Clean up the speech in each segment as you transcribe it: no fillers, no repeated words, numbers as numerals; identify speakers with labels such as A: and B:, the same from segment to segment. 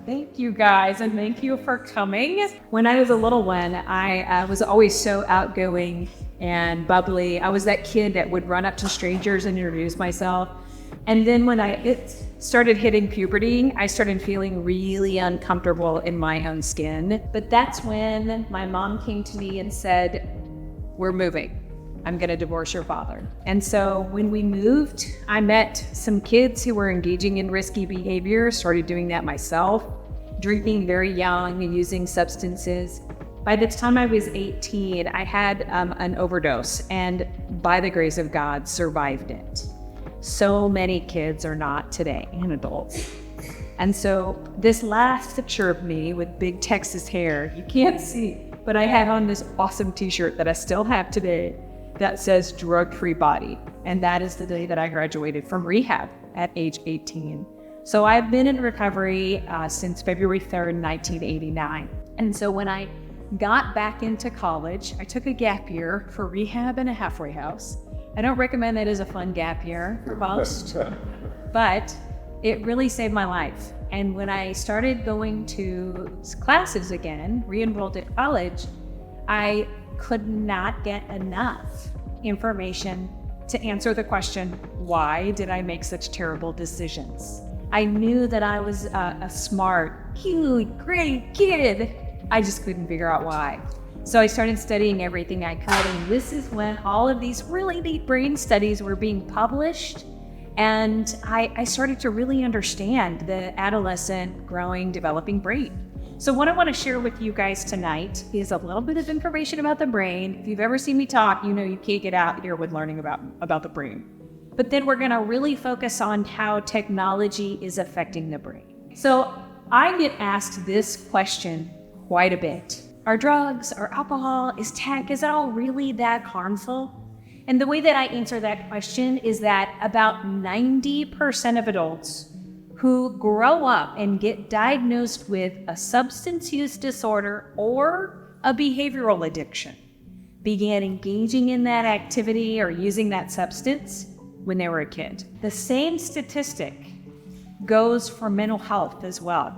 A: Thank you guys, and thank you for coming. When I was a little one, I was always so outgoing and bubbly. I was that kid that would run up to strangers and introduce myself. And then when it started hitting puberty, I started feeling really uncomfortable in my own skin. But that's when my mom came to me and said, "We're moving. I'm going to divorce your father." And so when we moved, I met some kids who were engaging in risky behavior, started doing that myself, drinking very young and using substances. By the time I was 18, I had an overdose, and by the grace of God, survived it. So many kids are not today, and adults. And so this last picture of me with big Texas hair, you can't see, but I had on this awesome t-shirt that I still have today that says drug-free body. And that is the day that I graduated from rehab at age 18. So I've been in recovery since February 3rd, 1989. And so when I got back into college, I took a gap year for rehab and a halfway house. I don't recommend that as a fun gap year for most, but it really saved my life. And when I started going to classes again, re-enrolled at college, I could not get enough information to answer the question, why did I make such terrible decisions? I knew that I was a smart, cute, great kid. I just couldn't figure out why. So I started studying everything I could, and this is when all of these really neat brain studies were being published, and I started to really understand the adolescent, growing, developing brain. So what I want to share with you guys tonight is a little bit of information about the brain. If you've ever seen me talk, you know you can't get out here with learning about the brain. But then we're going to really focus on how technology is affecting the brain. So I get asked this question quite a bit. Are drugs or alcohol, is tech, is it all really that harmful? And the way that I answer that question is that about 90% of adults who grow up and get diagnosed with a substance use disorder or a behavioral addiction began engaging in that activity or using that substance when they were a kid. The same statistic goes for mental health as well.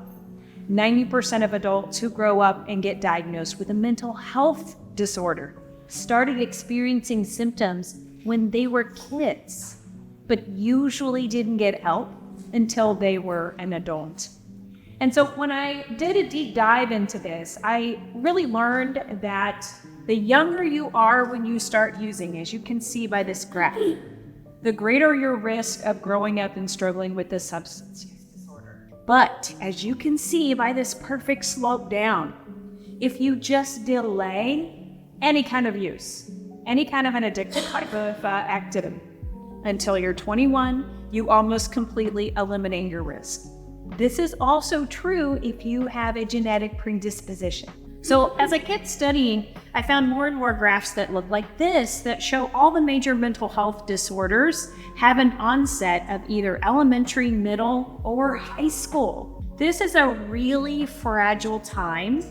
A: 90% of adults who grow up and get diagnosed with a mental health disorder started experiencing symptoms when they were kids, but usually didn't get help until they were an adult. And so when I did a deep dive into this, I really learned that the younger you are when you start using, as you can see by this graph, the greater your risk of growing up and struggling with this substance use disorder. But as you can see by this perfect slope down, if you just delay any kind of use, any kind of an addictive type of activity until you're 21, you almost completely eliminate your risk. This is also true if you have a genetic predisposition. So as I kept studying, I found more and more graphs that look like this that show all the major mental health disorders have an onset of either elementary, middle, or high school. This is a really fragile time.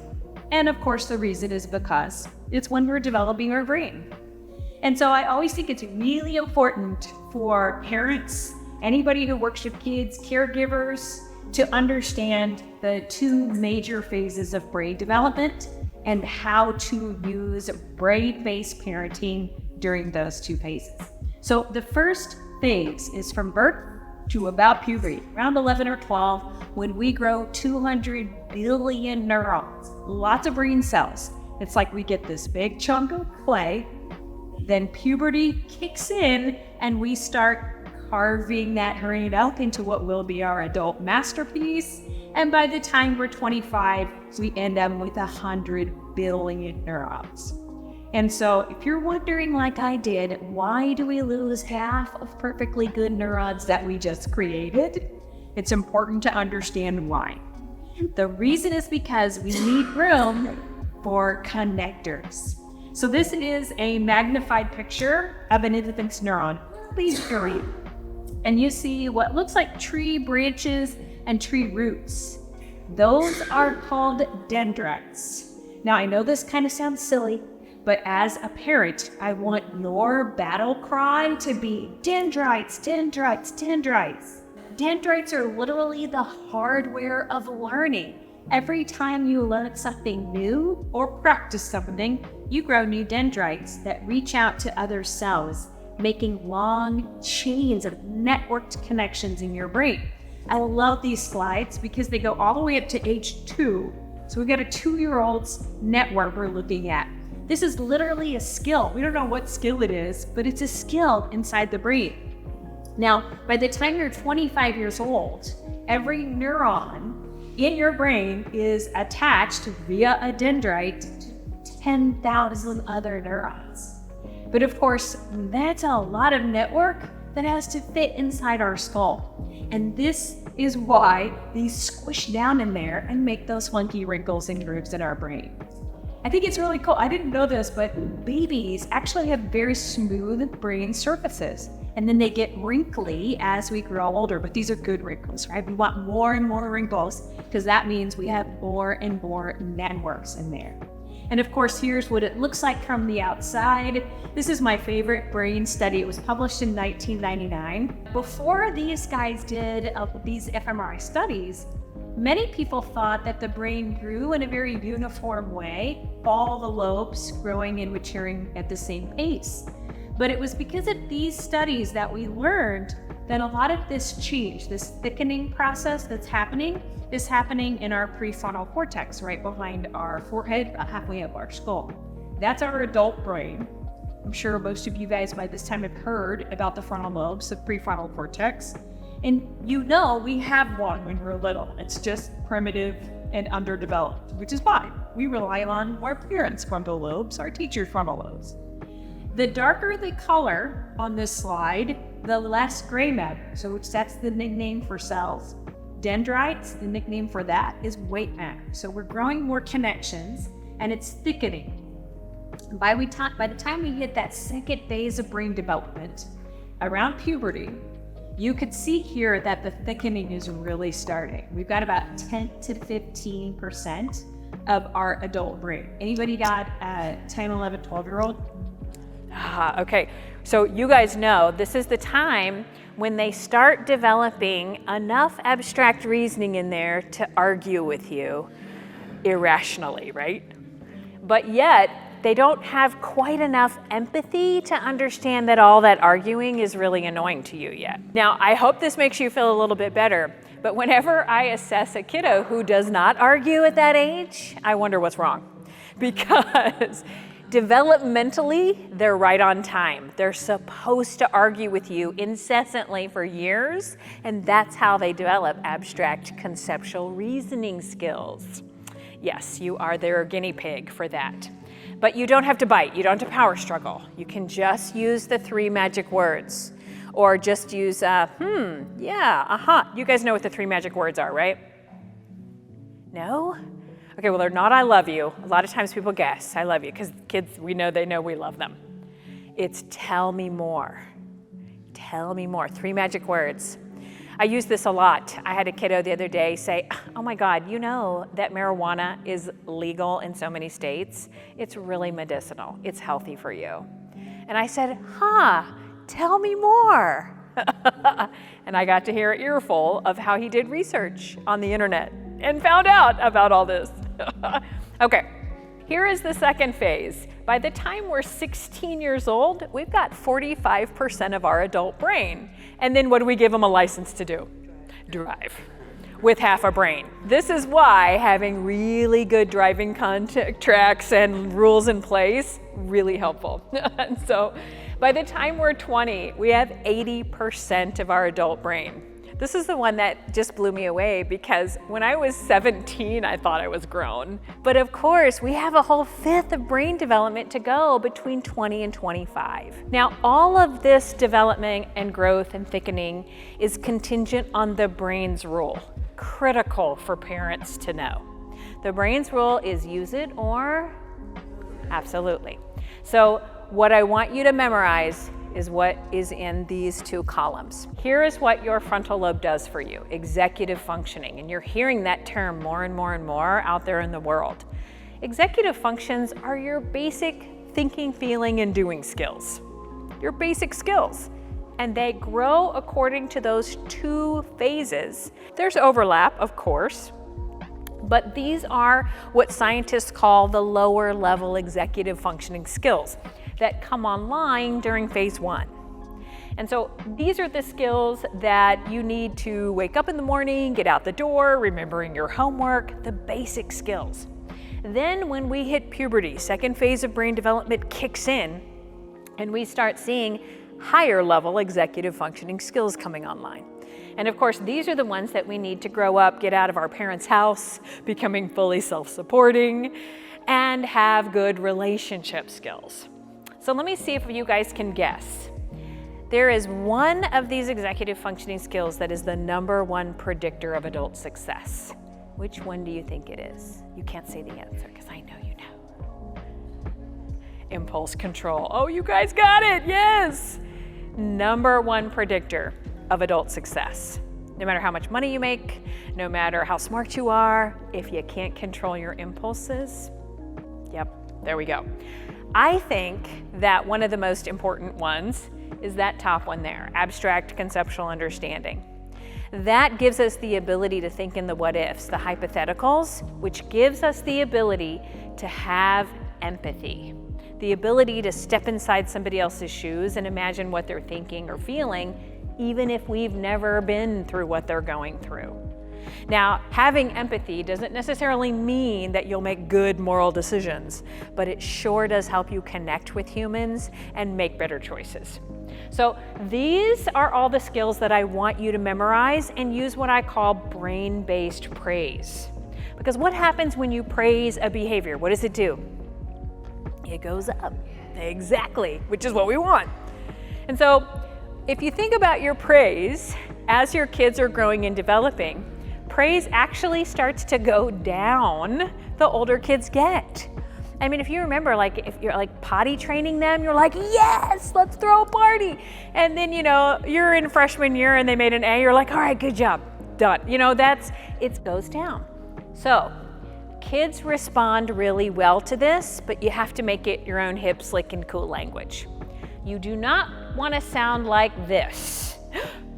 A: And of course, the reason is because it's when we're developing our brain. And so I always think it's really important for parents, anybody who works with kids, caregivers, to understand the two major phases of brain development and how to use brain-based parenting during those two phases. So the first phase is from birth to about puberty, around 11 or 12, when we grow 200 billion neurons, lots of brain cells. It's like we get this big chunk of clay, then puberty kicks in and we start carving that brain up into what will be our adult masterpiece. And by the time we're 25, we end up with 100 billion neurons. And so if you're wondering, like I did, why do we lose half of perfectly good neurons that we just created? It's important to understand why. The reason is because we need room for connectors. So this is a magnified picture of an infant's neuron. Please hurry. And you see what looks like tree branches and tree roots. Those are called dendrites. Now I know this kind of sounds silly, but as a parent, I want your battle cry to be dendrites, dendrites, dendrites. dendrites are literally the hardware of learning. Every time you learn something new or practice something, you grow new dendrites that reach out to other cells, making long chains of networked connections in your brain. I love these slides because they go all the way up to age 2. So we've got a 2-year-old's network we're looking at. This is literally a skill. We don't know what skill it is, but it's a skill inside the brain. Now, by the time you're 25 years old, every neuron in your brain is attached via a dendrite to 10,000 other neurons. But of course, that's a lot of network that has to fit inside our skull. And this is why these squish down in there and make those funky wrinkles and grooves in our brain. I think it's really cool. I didn't know this, but babies actually have very smooth brain surfaces. And then they get wrinkly as we grow older, but these are good wrinkles, right? We want more and more wrinkles because that means we have more and more networks in there. And of course, here's what it looks like from the outside. This is my favorite brain study. It was published in 1999. Before these guys did these fMRI studies, many people thought that the brain grew in a very uniform way, all the lobes growing and maturing at the same pace. But it was because of these studies that we learned that a lot of this change, this thickening process that's happening, is happening in our prefrontal cortex, right behind our forehead, halfway up our skull. That's our adult brain. I'm sure most of you guys by this time have heard about the frontal lobes, the prefrontal cortex. And you know we have one when we're little. It's just primitive and underdeveloped, which is fine. We rely on our parents' frontal lobes, our teachers' frontal lobes. The darker the color on this slide, the less gray matter. So that's the nickname for cells. Dendrites, the nickname for that is white matter. So we're growing more connections and it's thickening. By the time we hit that second phase of brain development, around puberty, you could see here that the thickening is really starting. We've got about 10 to 15% of our adult brain. Anybody got a 10, 11, 12-year-old?
B: Okay, so you guys know this is the time when they start developing enough abstract reasoning in there to argue with you irrationally, right? But yet, they don't have quite enough empathy to understand that all that arguing is really annoying to you yet. Now, I hope this makes you feel a little bit better, but whenever I assess a kiddo who does not argue at that age, I wonder what's wrong. Because developmentally, they're right on time. They're supposed to argue with you incessantly for years, and that's how they develop abstract conceptual reasoning skills. Yes, you are their guinea pig for that. But you don't have to bite, you don't have to power struggle. You can just use the 3 magic words, or just use, yeah, You guys know what the 3 magic words are, right? No? Okay, well, they're not I love you. A lot of times people guess I love you because kids, we know they know we love them. It's tell me more. Tell me more. 3 magic words. I use this a lot. I had a kiddo the other day say, oh my God, you know that marijuana is legal in so many states? It's really medicinal. It's healthy for you. And I said, tell me more. And I got to hear an earful of how he did research on the internet and found out about all this. Okay, here is the second phase. By the time we're 16 years old, we've got 45% of our adult brain. And then what do we give them a license to do? Drive. With half a brain. This is why having really good driving contracts and rules in place, really helpful. And so by the time we're 20, we have 80% of our adult brain. This is the one that just blew me away because when I was 17, I thought I was grown. But of course, we have a whole 1/5 of brain development to go between 20 and 25. Now, all of this development and growth and thickening is contingent on the brain's rule. Critical for parents to know. The brain's rule is use it or absolutely. So what I want you to memorize is what is in these 2 columns. Here is what your frontal lobe does for you, executive functioning, and you're hearing that term more and more and more out there in the world. Executive functions are your basic thinking, feeling, and doing skills. Your basic skills. and they grow according to those two phases. There's overlap, of course, but these are what scientists call the lower level executive functioning skills that come online during phase 1. And so these are the skills that you need to wake up in the morning, get out the door, remembering your homework, the basic skills. Then when we hit puberty, second phase of brain development kicks in, and we start seeing higher level executive functioning skills coming online. And of course, these are the ones that we need to grow up, get out of our parents' house, becoming fully self-supporting, and have good relationship skills. So let me see if you guys can guess. There is one of these executive functioning skills that is the #1 predictor of adult success. Which one do you think it is? You can't say the answer because I know you know. Impulse control. Oh, you guys got it, yes! #1 predictor of adult success. No matter how much money you make, no matter how smart you are, if you can't control your impulses, yep, there we go. I think that one of the most important ones is that top one there, abstract conceptual understanding. That gives us the ability to think in the what ifs, the hypotheticals, which gives us the ability to have empathy, the ability to step inside somebody else's shoes and imagine what they're thinking or feeling, even if we've never been through what they're going through. Now, having empathy doesn't necessarily mean that you'll make good moral decisions, but it sure does help you connect with humans and make better choices. So these are all the skills that I want you to memorize and use what I call brain-based praise. Because what happens when you praise a behavior? What does it do? It goes up. Exactly, which is what we want. And so if you think about your praise as your kids are growing and developing, praise actually starts to go down the older kids get. I mean, if you remember, like if you're like potty training them, you're like, yes, let's throw a party. And then, you know, you're in freshman year and they made an A, you're like, all right, good job, done. You know, it goes down. So kids respond really well to this, but you have to make it your own hip, slick, and cool language. You do not want to sound like this.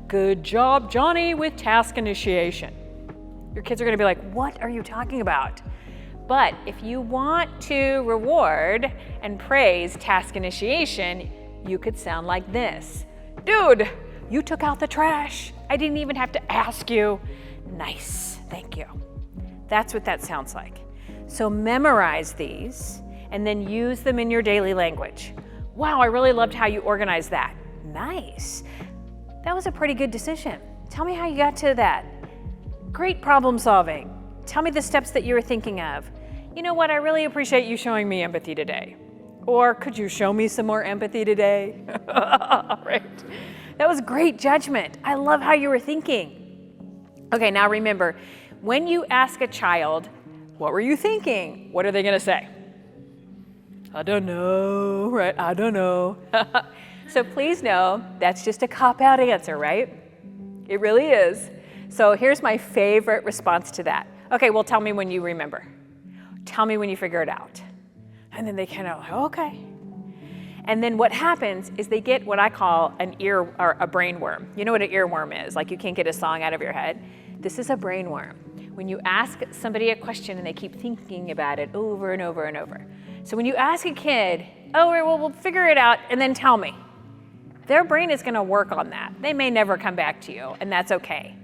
B: Good job, Johnny, with task initiation. Your kids are going to be like, what are you talking about? But if you want to reward and praise task initiation, you could sound like this. Dude, you took out the trash. I didn't even have to ask you. Nice, thank you. That's what that sounds like. So memorize these and then use them in your daily language. Wow, I really loved how you organized that. Nice. That was a pretty good decision. Tell me how you got to that. Great problem solving. Tell me the steps that you were thinking of. You know what, I really appreciate you showing me empathy today. Or could you show me some more empathy today? Right. That was great judgment. I love how you were thinking. Okay, now remember, when you ask a child, what were you thinking? What are they gonna say? I don't know, right? I don't know. So please know that's just a cop-out answer, right? It really is. So here's my favorite response to that. Okay, well, tell me when you remember. Tell me when you figure it out. And then they kind of, okay. And then what happens is they get what I call an ear or a brain worm. You know what an earworm is? Like you can't get a song out of your head. This is a brain worm. When you ask somebody a question and they keep thinking about it over and over and over. So when you ask a kid, oh, well, we'll figure it out and then tell me. Their brain is gonna work on that. They may never come back to you, and that's okay.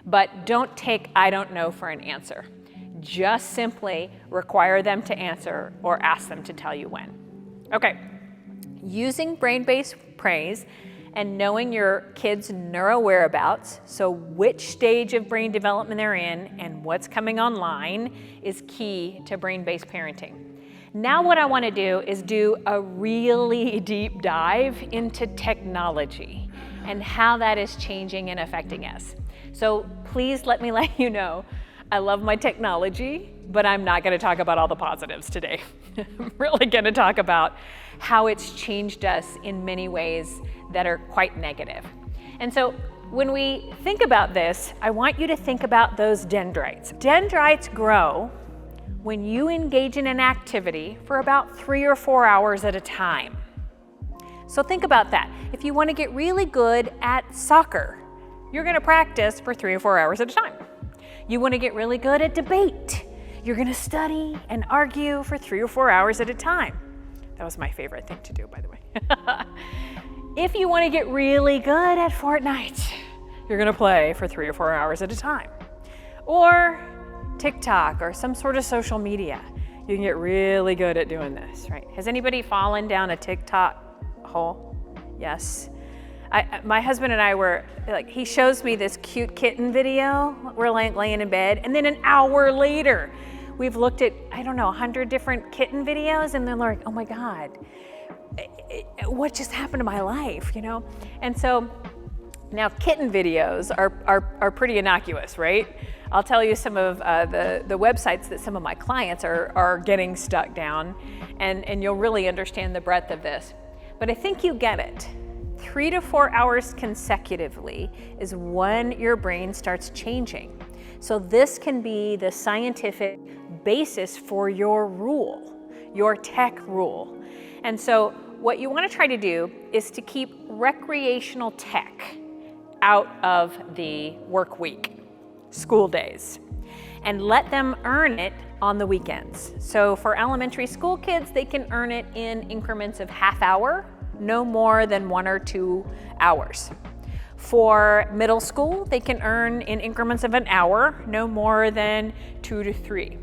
B: But don't take I don't know for an answer. Just simply require them to answer or ask them to tell you when. Okay, using brain-based praise and knowing your kids' neuro whereabouts, so which stage of brain development they're in and what's coming online is key to brain-based parenting. Now what I want to do is do a really deep dive into technology and how that is changing and affecting us. So please let me let you know, I love my technology, but I'm not going to talk about all the positives today. I'm really going to talk about how it's changed us in many ways that are quite negative. And so when we think about this, I want you to think about those dendrites. Dendrites grow when you engage in an activity for about 3 or 4 hours at a time. So think about that. If you want to get really good at soccer, you're going to practice for 3 or 4 hours at a time. You want to get really good at debate, you're going to study and argue for 3 or 4 hours at a time. That was my favorite thing to do, by the way. If you want to get really good at Fortnite, you're going to play for 3 or 4 hours at a time. Or TikTok or some sort of social media. You can get really good at doing this, right? Has anybody fallen down a TikTok hole? Yes. My husband and I were like, he shows me this cute kitten video. We're laying in bed, and then an hour later, we've looked at, 100 different kitten videos, and they're like, oh my God, what just happened to my life, And so now kitten videos are pretty innocuous, right? I'll tell you some of the websites that some of my clients are getting stuck down, and you'll really understand the breadth of this. But I think you get it. 3 to 4 hours consecutively is when your brain starts changing. So this can be the scientific basis for your rule, your tech rule. And so what you want to try to do is to keep recreational tech out of the work week, school days, and let them earn it on the weekends. So for elementary school kids, they can earn it in increments of half hour, no more than 1 or 2 hours. For middle school, they can earn in increments of an hour, no more than 2 to 3.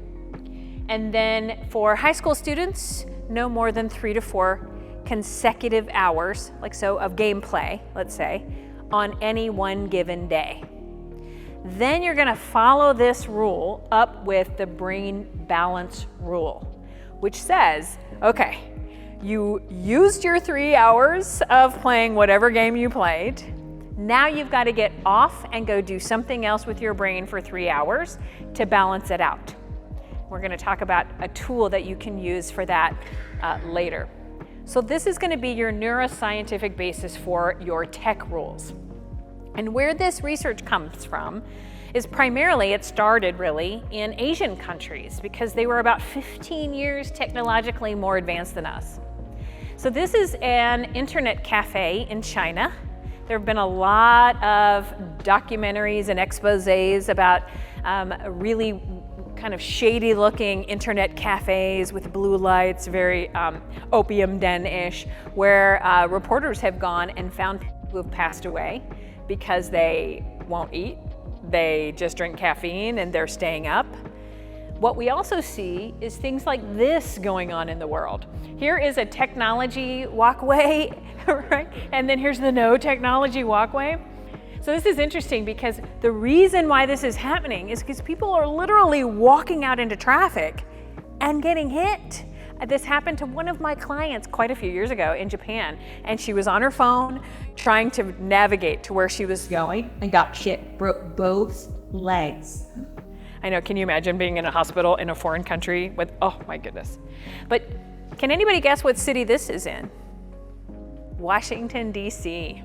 B: And then for high school students, no more than 3 to 4 consecutive hours, like so, of gameplay, let's say, on any one given day. Then you're gonna follow this rule up with the brain balance rule, which says, okay, you used your 3 hours of playing whatever game you played. Now you've got to get off and go do something else with your brain for 3 hours to balance it out. We're going to talk about a tool that you can use for that later. So this is going to be your neuroscientific basis for your tech rules. And where this research comes from is primarily, it started really in Asian countries because they were about 15 years technologically more advanced than us. So this is an internet cafe in China. There have been a lot of documentaries and exposés about really kind of shady looking internet cafes with blue lights, very opium den-ish, where reporters have gone and found people who have passed away because they won't eat, they just drink caffeine and they're staying up. What we also see is things like this going on in the world. Here is a technology walkway, right? And then here's the no technology walkway. So this is interesting because the reason why this is happening is because people are literally walking out into traffic and getting hit. This happened to one of my clients quite a few years ago in Japan, and she was on her phone trying to navigate to where she was going and got hit, broke both legs. I know, can you imagine being in a hospital in a foreign country with, oh my goodness. But can anybody guess what city this is in? Washington, D.C.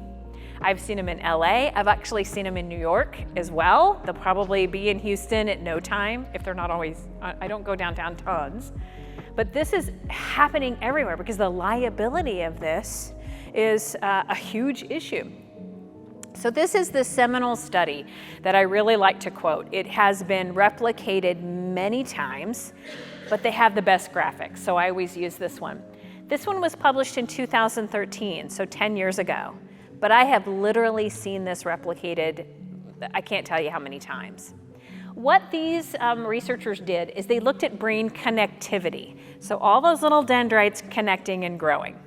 B: I've seen them in LA. I've actually seen them in New York as well. They'll probably be in Houston at no time, if they're not always, I don't go downtown tons. But this is happening everywhere because the liability of this is a huge issue. So this is the seminal study that I really like to quote. It has been replicated many times, but they have the best graphics, so I always use this one. This one was published in 2013, so 10 years ago, but I have literally seen this replicated, I can't tell you how many times. What these researchers did is they looked at brain connectivity, so all those little dendrites connecting and growing.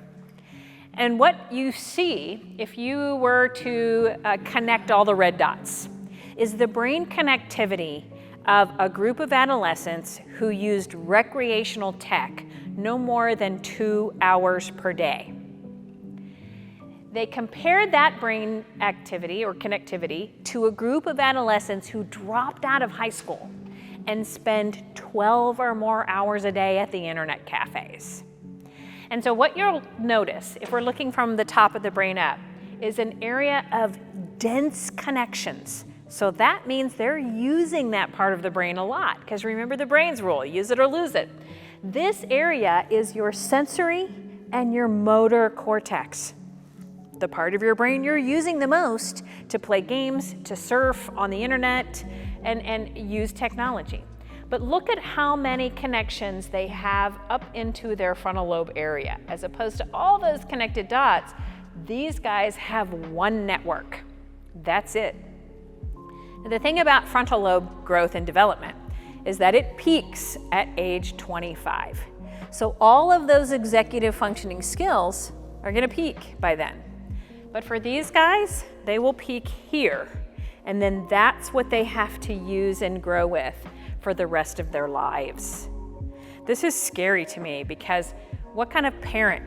B: And what you see, if you were to connect all the red dots, is the brain connectivity of a group of adolescents who used recreational tech no more than 2 hours per day. They compared that brain activity or connectivity to a group of adolescents who dropped out of high school and spend 12 or more hours a day at the internet cafes. And so what you'll notice, if we're looking from the top of the brain up, is an area of dense connections. So that means they're using that part of the brain a lot, because remember the brain's rule, use it or lose it. This area is your sensory and your motor cortex. the part of your brain you're using the most to play games, to surf on the internet, and use technology. But look at how many connections they have up into their frontal lobe area. As opposed to all those connected dots, these guys have one network. That's it. The thing about frontal lobe growth and development is that it peaks at age 25. So all of those executive functioning skills are gonna peak by then. But for these guys, they will peak here. And then that's what they have to use and grow with for the rest of their lives. This is scary to me because what kind of parent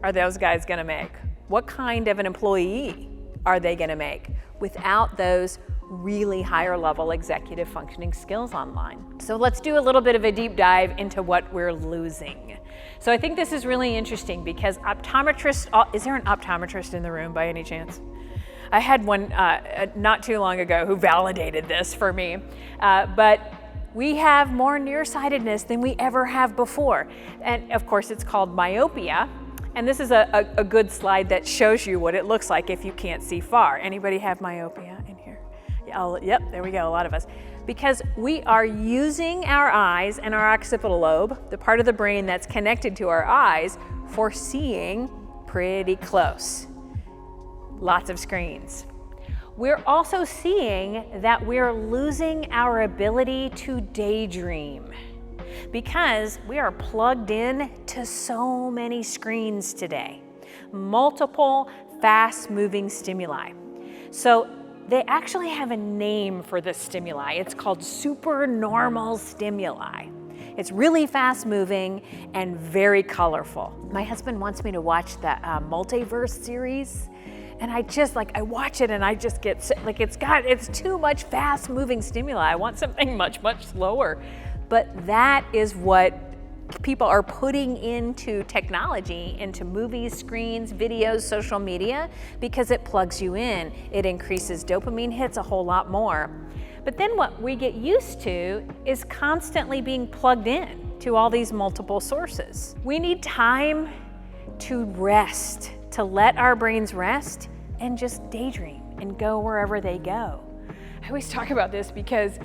B: are those guys gonna make? What kind of an employee are they gonna make without those really higher level executive functioning skills online? So let's do a little bit of a deep dive into what we're losing. So I think this is really interesting because optometrists, is there an optometrist in the room by any chance? I had one not too long ago who validated this for me, but we have more nearsightedness than we ever have before. And of course it's called myopia. And this is a good slide that shows you what it looks like if you can't see far. Anybody have myopia in here? Yep, there we go, a lot of us. Because we are using our eyes and our occipital lobe, the part of the brain that's connected to our eyes, for seeing pretty close. Lots of screens. We're also seeing that we're losing our ability to daydream because we are plugged in to so many screens today. Multiple fast-moving stimuli. So they actually have a name for this stimuli. It's called supernormal stimuli. It's really fast-moving and very colorful. My husband wants me to watch the Multiverse series. And I watch it and I just get sick. Like it's too much fast moving stimuli. I want something much, much slower. But that is what people are putting into technology, into movies, screens, videos, social media, because it plugs you in. It increases dopamine hits a whole lot more. But then what we get used to is constantly being plugged in to all these multiple sources. We need time to rest, to let our brains rest and just daydream and go wherever they go. I always talk about this because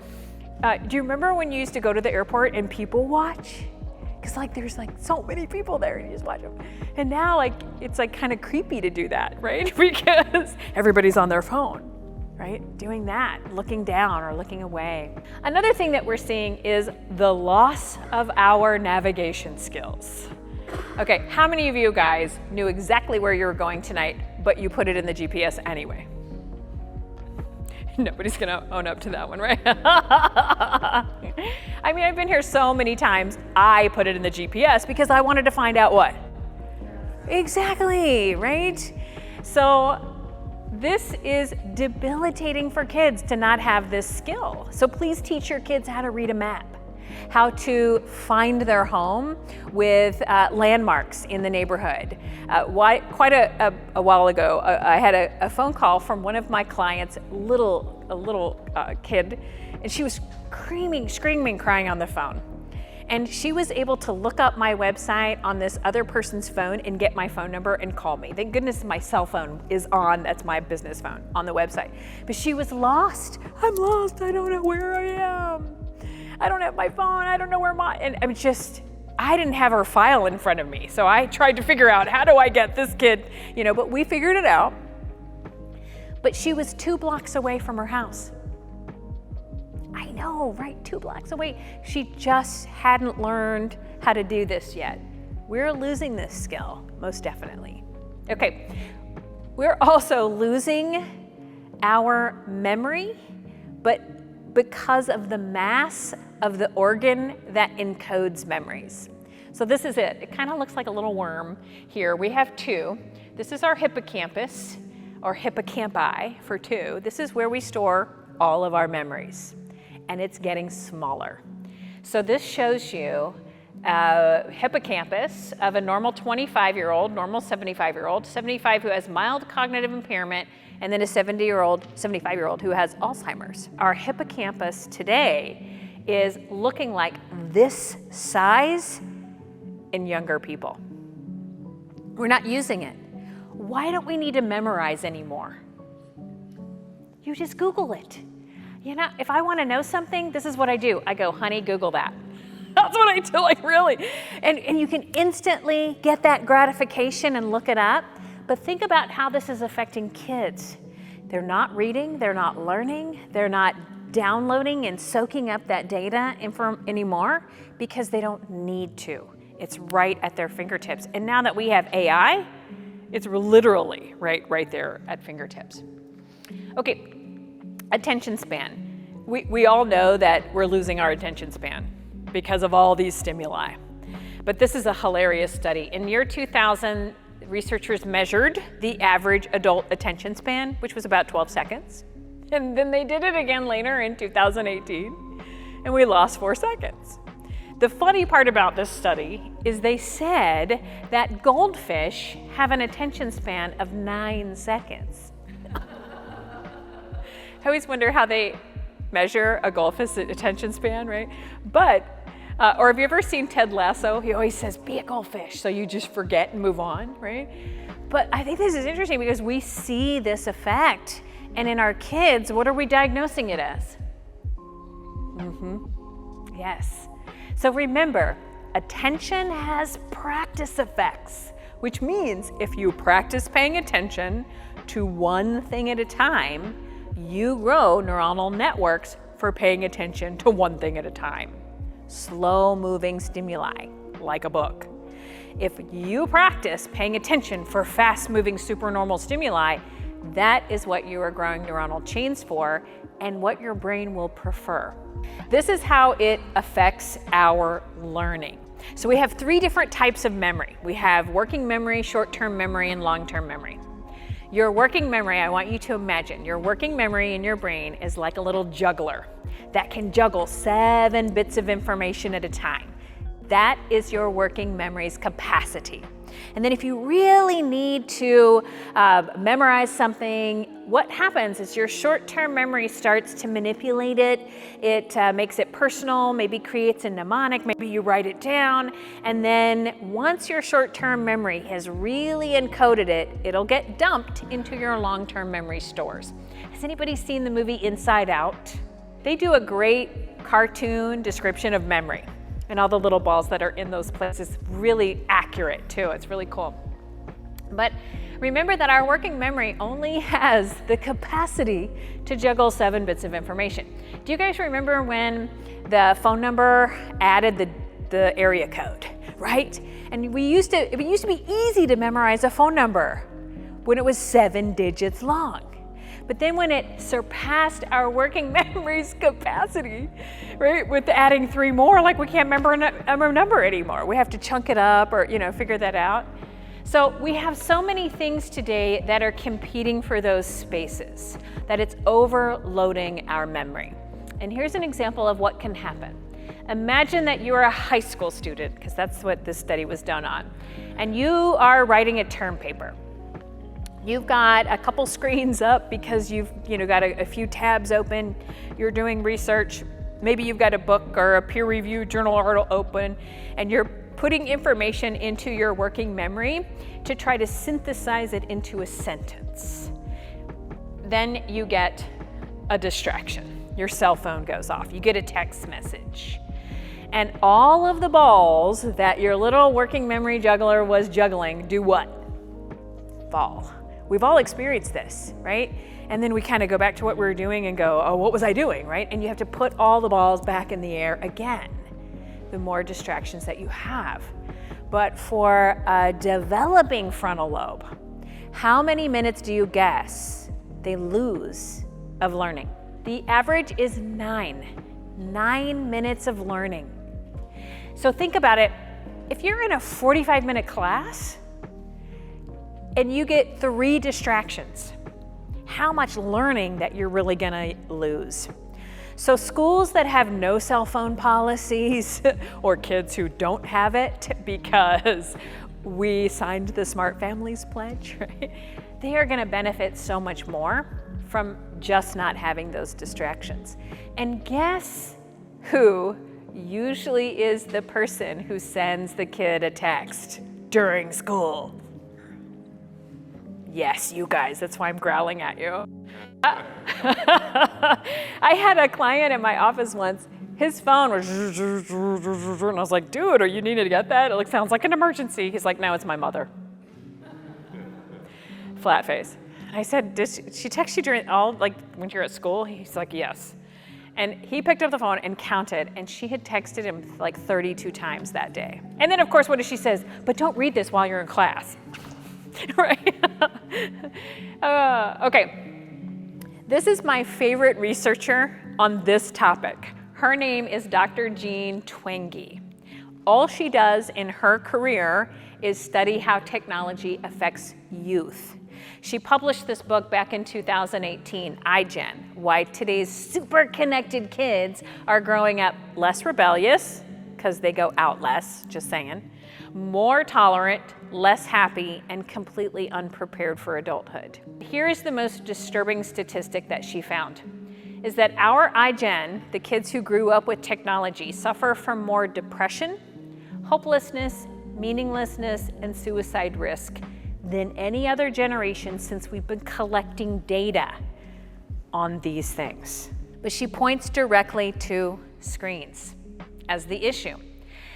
B: do you remember when you used to go to the airport and people watch? Because there's so many people there and you just watch them. And now it's kind of creepy to do that, right? Because everybody's on their phone, right? Doing that, looking down or looking away. Another thing that we're seeing is the loss of our navigation skills. Okay, how many of you guys knew exactly where you were going tonight, but you put it in the GPS anyway? Nobody's gonna own up to that one, right? I mean, I've been here so many times, I put it in the GPS because I wanted to find out what? Exactly, right? So this is debilitating for kids to not have this skill. So please teach your kids how to read a map, how to find their home with landmarks in the neighborhood. Quite a while ago, I had a phone call from one of my clients, a little kid, and she was screaming, crying on the phone. And she was able to look up my website on this other person's phone and get my phone number and call me. Thank goodness my cell phone is on, that's my business phone, on the website. But she was lost. I'm lost, I don't know where I am. I don't have my phone, I don't know where and I didn't have her file in front of me. So I tried to figure out, how do I get this kid, but we figured it out. But she was 2 blocks away from her house. I know, right, 2 blocks away. She just hadn't learned how to do this yet. We're losing this skill, most definitely. Okay, we're also losing our memory, but because of the mass of the organ that encodes memories. So this is it. It kind of looks like a little worm here. We have 2. This is our hippocampus, or hippocampi for 2. This is where we store all of our memories, and it's getting smaller. So this shows you hippocampus of a normal 25-year-old, normal 75-year-old, 75 who has mild cognitive impairment, and then a 75-year-old who has Alzheimer's. Our hippocampus today is looking like this size in younger people. We're not using it. Why don't we need to memorize anymore? You just Google it. You know, if I want to know something, this is what I do. I go, honey, Google that. That's what I do, like really. And you can instantly get that gratification and look it up. But think about how this is affecting kids. They're not reading, they're not learning, they're not downloading and soaking up that data anymore because they don't need to. It's right at their fingertips. And now that we have AI, it's literally right there at fingertips. Okay, attention span. We all know that we're losing our attention span because of all these stimuli. But this is a hilarious study. In year 2000, researchers measured the average adult attention span, which was about 12 seconds. And then they did it again later in 2018, and we lost 4 seconds. The funny part about this study is they said that goldfish have an attention span of 9 seconds. I always wonder how they measure a goldfish attention span, right? But, or have you ever seen Ted Lasso? He always says, be a goldfish, so you just forget and move on, right? But I think this is interesting because we see this effect, and in our kids, what are we diagnosing it as? Yes. So remember, attention has practice effects, which means if you practice paying attention to one thing at a time, you grow neuronal networks for paying attention to one thing at a time. Slow-moving stimuli, like a book. If you practice paying attention for fast-moving supernormal stimuli, that is what you are growing neuronal chains for and what your brain will prefer. This is how it affects our learning. So we have 3 different types of memory. We have working memory, short-term memory, and long-term memory. Your working memory, I want you to imagine, your working memory in your brain is like a little juggler that can juggle 7 bits of information at a time. That is your working memory's capacity. And then if you really need to memorize something, what happens is your short-term memory starts to manipulate it. It makes it personal, maybe creates a mnemonic, maybe you write it down. And then once your short-term memory has really encoded it, it'll get dumped into your long-term memory stores. Has anybody seen the movie Inside Out? They do a great cartoon description of memory. And all the little balls that are in those places, really accurate too. It's really cool. But remember that our working memory only has the capacity to juggle 7 bits of information. Do you guys remember when the phone number added the area code, right? And it used to be easy to memorize a phone number when it was 7 digits long. But then when it surpassed our working memory's capacity, right, with adding 3 more, like we can't remember a number anymore. We have to chunk it up or, figure that out. So we have so many things today that are competing for those spaces, that it's overloading our memory. And here's an example of what can happen. Imagine that you're a high school student, because that's what this study was done on, and you are writing a term paper. You've got a couple screens up because you've got a few tabs open, you're doing research, maybe you've got a book or a peer-reviewed journal article open, and you're putting information into your working memory to try to synthesize it into a sentence. Then you get a distraction. Your cell phone goes off, you get a text message. And all of the balls that your little working memory juggler was juggling do what? Fall. We've all experienced this, right? And then we kind of go back to what we were doing and go, oh, what was I doing, right? And you have to put all the balls back in the air again, the more distractions that you have. But for a developing frontal lobe, how many minutes do you guess they lose of learning? The average is 9 minutes of learning. So think about it. If you're in a 45-minute class, and you get 3 distractions, how much learning that you're really gonna lose. So schools that have no cell phone policies or kids who don't have it because we signed the Smart Families Pledge, right? They are gonna benefit so much more from just not having those distractions. And guess who usually is the person who sends the kid a text during school? Yes, you guys, that's why I'm growling at you. I had a client in my office once, his phone was, and I was like, dude, are you needing to get that? It like, sounds like an emergency. He's like, no, it's my mother. Flat face. And I said, did she text you during when you're at school? He's like, yes. And he picked up the phone and counted, and she had texted him like 32 times that day. And then, of course, what does she say? But don't read this while you're in class. Right? Okay. This is my favorite researcher on this topic. Her name is Dr. Jean Twenge. All she does in her career is study how technology affects youth. She published this book back in 2018, iGen, Why Today's Super Connected Kids Are Growing Up Less Rebellious, because they go out less, just saying, more tolerant, less happy, and completely unprepared for adulthood. Here is the most disturbing statistic that she found, is that our iGen, the kids who grew up with technology, suffer from more depression, hopelessness, meaninglessness, and suicide risk than any other generation since we've been collecting data on these things. But she points directly to screens as the issue.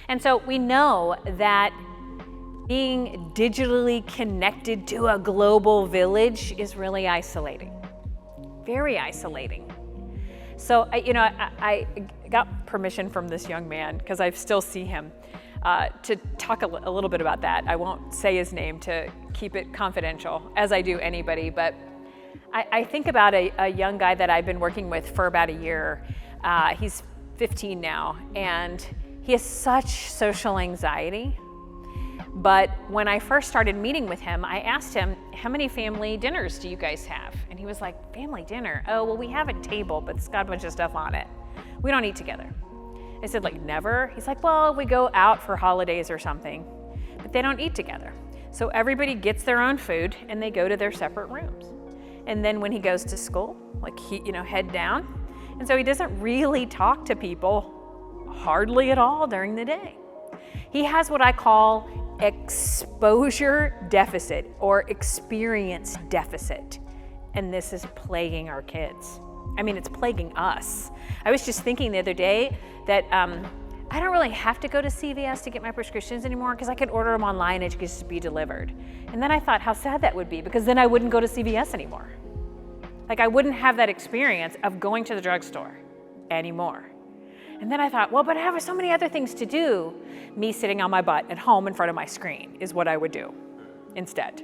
B: And so we know that being digitally connected to a global village is really isolating, very isolating. So I got permission from this young man, because I still see him, to talk a little bit about that. I won't say his name to keep it confidential, as I do anybody, but I think about a young guy that I've been working with for about a year. He's 15 now, and he has such social anxiety. But when I first started meeting with him, I asked him, how many family dinners do you guys have? And he was like, family dinner? Oh, well, we have a table, but it's got a bunch of stuff on it. We don't eat together. I said, like, never? He's like, well, we go out for holidays or something, but they don't eat together. So everybody gets their own food and they go to their separate rooms. And then when he goes to school, like head down. And so he doesn't really talk to people hardly at all during the day. He has what I call exposure deficit or experience deficit. And this is plaguing our kids. I mean, it's plaguing us. I was just thinking the other day that I don't really have to go to CVS to get my prescriptions anymore, because I can order them online and it can just be delivered. And then I thought how sad that would be, because then I wouldn't go to CVS anymore. Like, I wouldn't have that experience of going to the drugstore anymore. And then I thought, well, but I have so many other things to do. Me sitting on my butt at home in front of my screen is what I would do instead,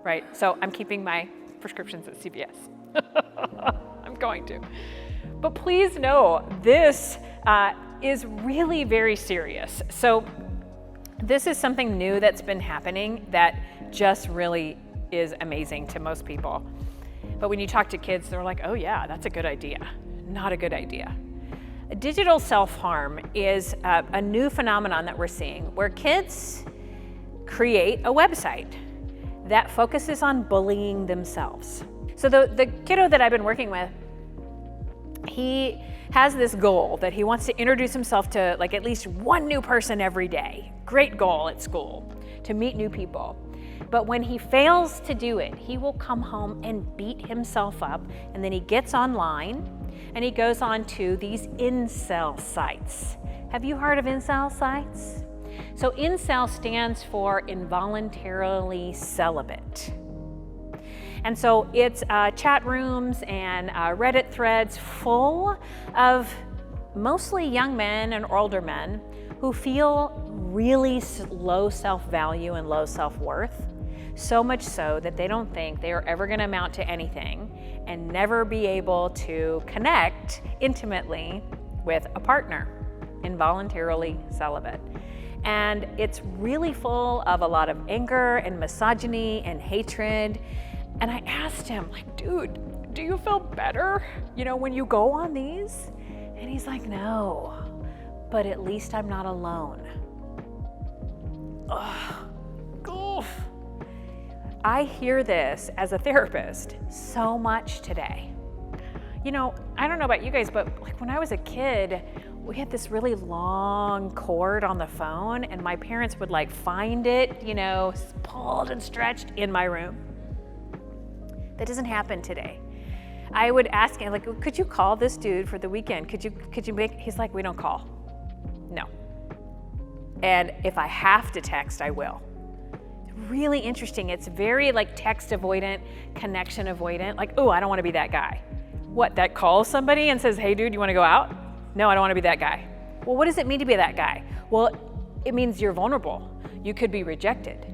B: right? So I'm keeping my prescriptions at CVS. I'm going to. But please know, this is really very serious. So this is something new that's been happening that just really is amazing to most people. But when you talk to kids, they're like, oh yeah, that's a good idea. Not a good idea. Digital self-harm is a new phenomenon that we're seeing, where kids create a website that focuses on bullying themselves. So the kiddo that I've been working with, he has this goal that he wants to introduce himself to like at least one new person every day. Great goal at school, to meet new people. But when he fails to do it, he will come home and beat himself up, and then he gets online and he goes on to these incel sites. Have you heard of incel sites? So incel stands for involuntarily celibate. And so it's chat rooms and Reddit threads full of mostly young men and older men who feel really low self-value and low self-worth, so much so that they don't think they are ever going to amount to anything and never be able to connect intimately with a partner, involuntarily celibate. And it's really full of a lot of anger and misogyny and hatred. And I asked him, like, dude, do you feel better, when you go on these? And he's like, no, but at least I'm not alone. Ugh, oof. I hear this as a therapist so much today. I don't know about you guys, but like when I was a kid, we had this really long cord on the phone, and my parents would like find it, pulled and stretched in my room. That doesn't happen today. I would ask him, like, could you call this dude for the weekend? Could you make, he's like, we don't call. No. And if I have to text, I will. Really interesting. It's very like text avoidant, connection avoidant. Like, oh, I don't want to be that guy. What, that calls somebody and says, hey dude, you want to go out? No, I don't want to be that guy. Well, what does it mean to be that guy? Well, it means you're vulnerable. You could be rejected.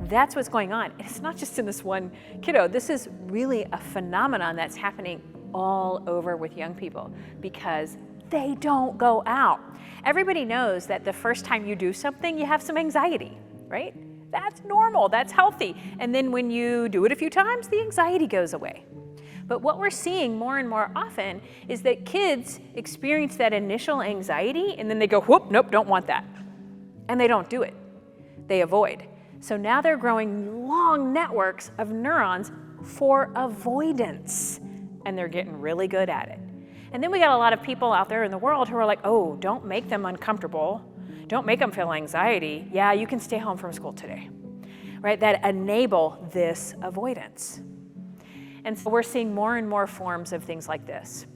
B: That's what's going on. It's not just in this one kiddo. This is really a phenomenon that's happening all over with young people because they don't go out. Everybody knows that the first time you do something, you have some anxiety, right? That's normal, that's healthy. And then when you do it a few times, the anxiety goes away. But what we're seeing more and more often is that kids experience that initial anxiety and then they go, whoop, nope, don't want that. And they don't do it. They avoid. So now they're growing long networks of neurons for avoidance. And they're getting really good at it. And then we got a lot of people out there in the world who are like, oh, don't make them uncomfortable. Don't make them feel anxiety. Yeah, you can stay home from school today, right? That enable this avoidance. And so we're seeing more and more forms of things like this,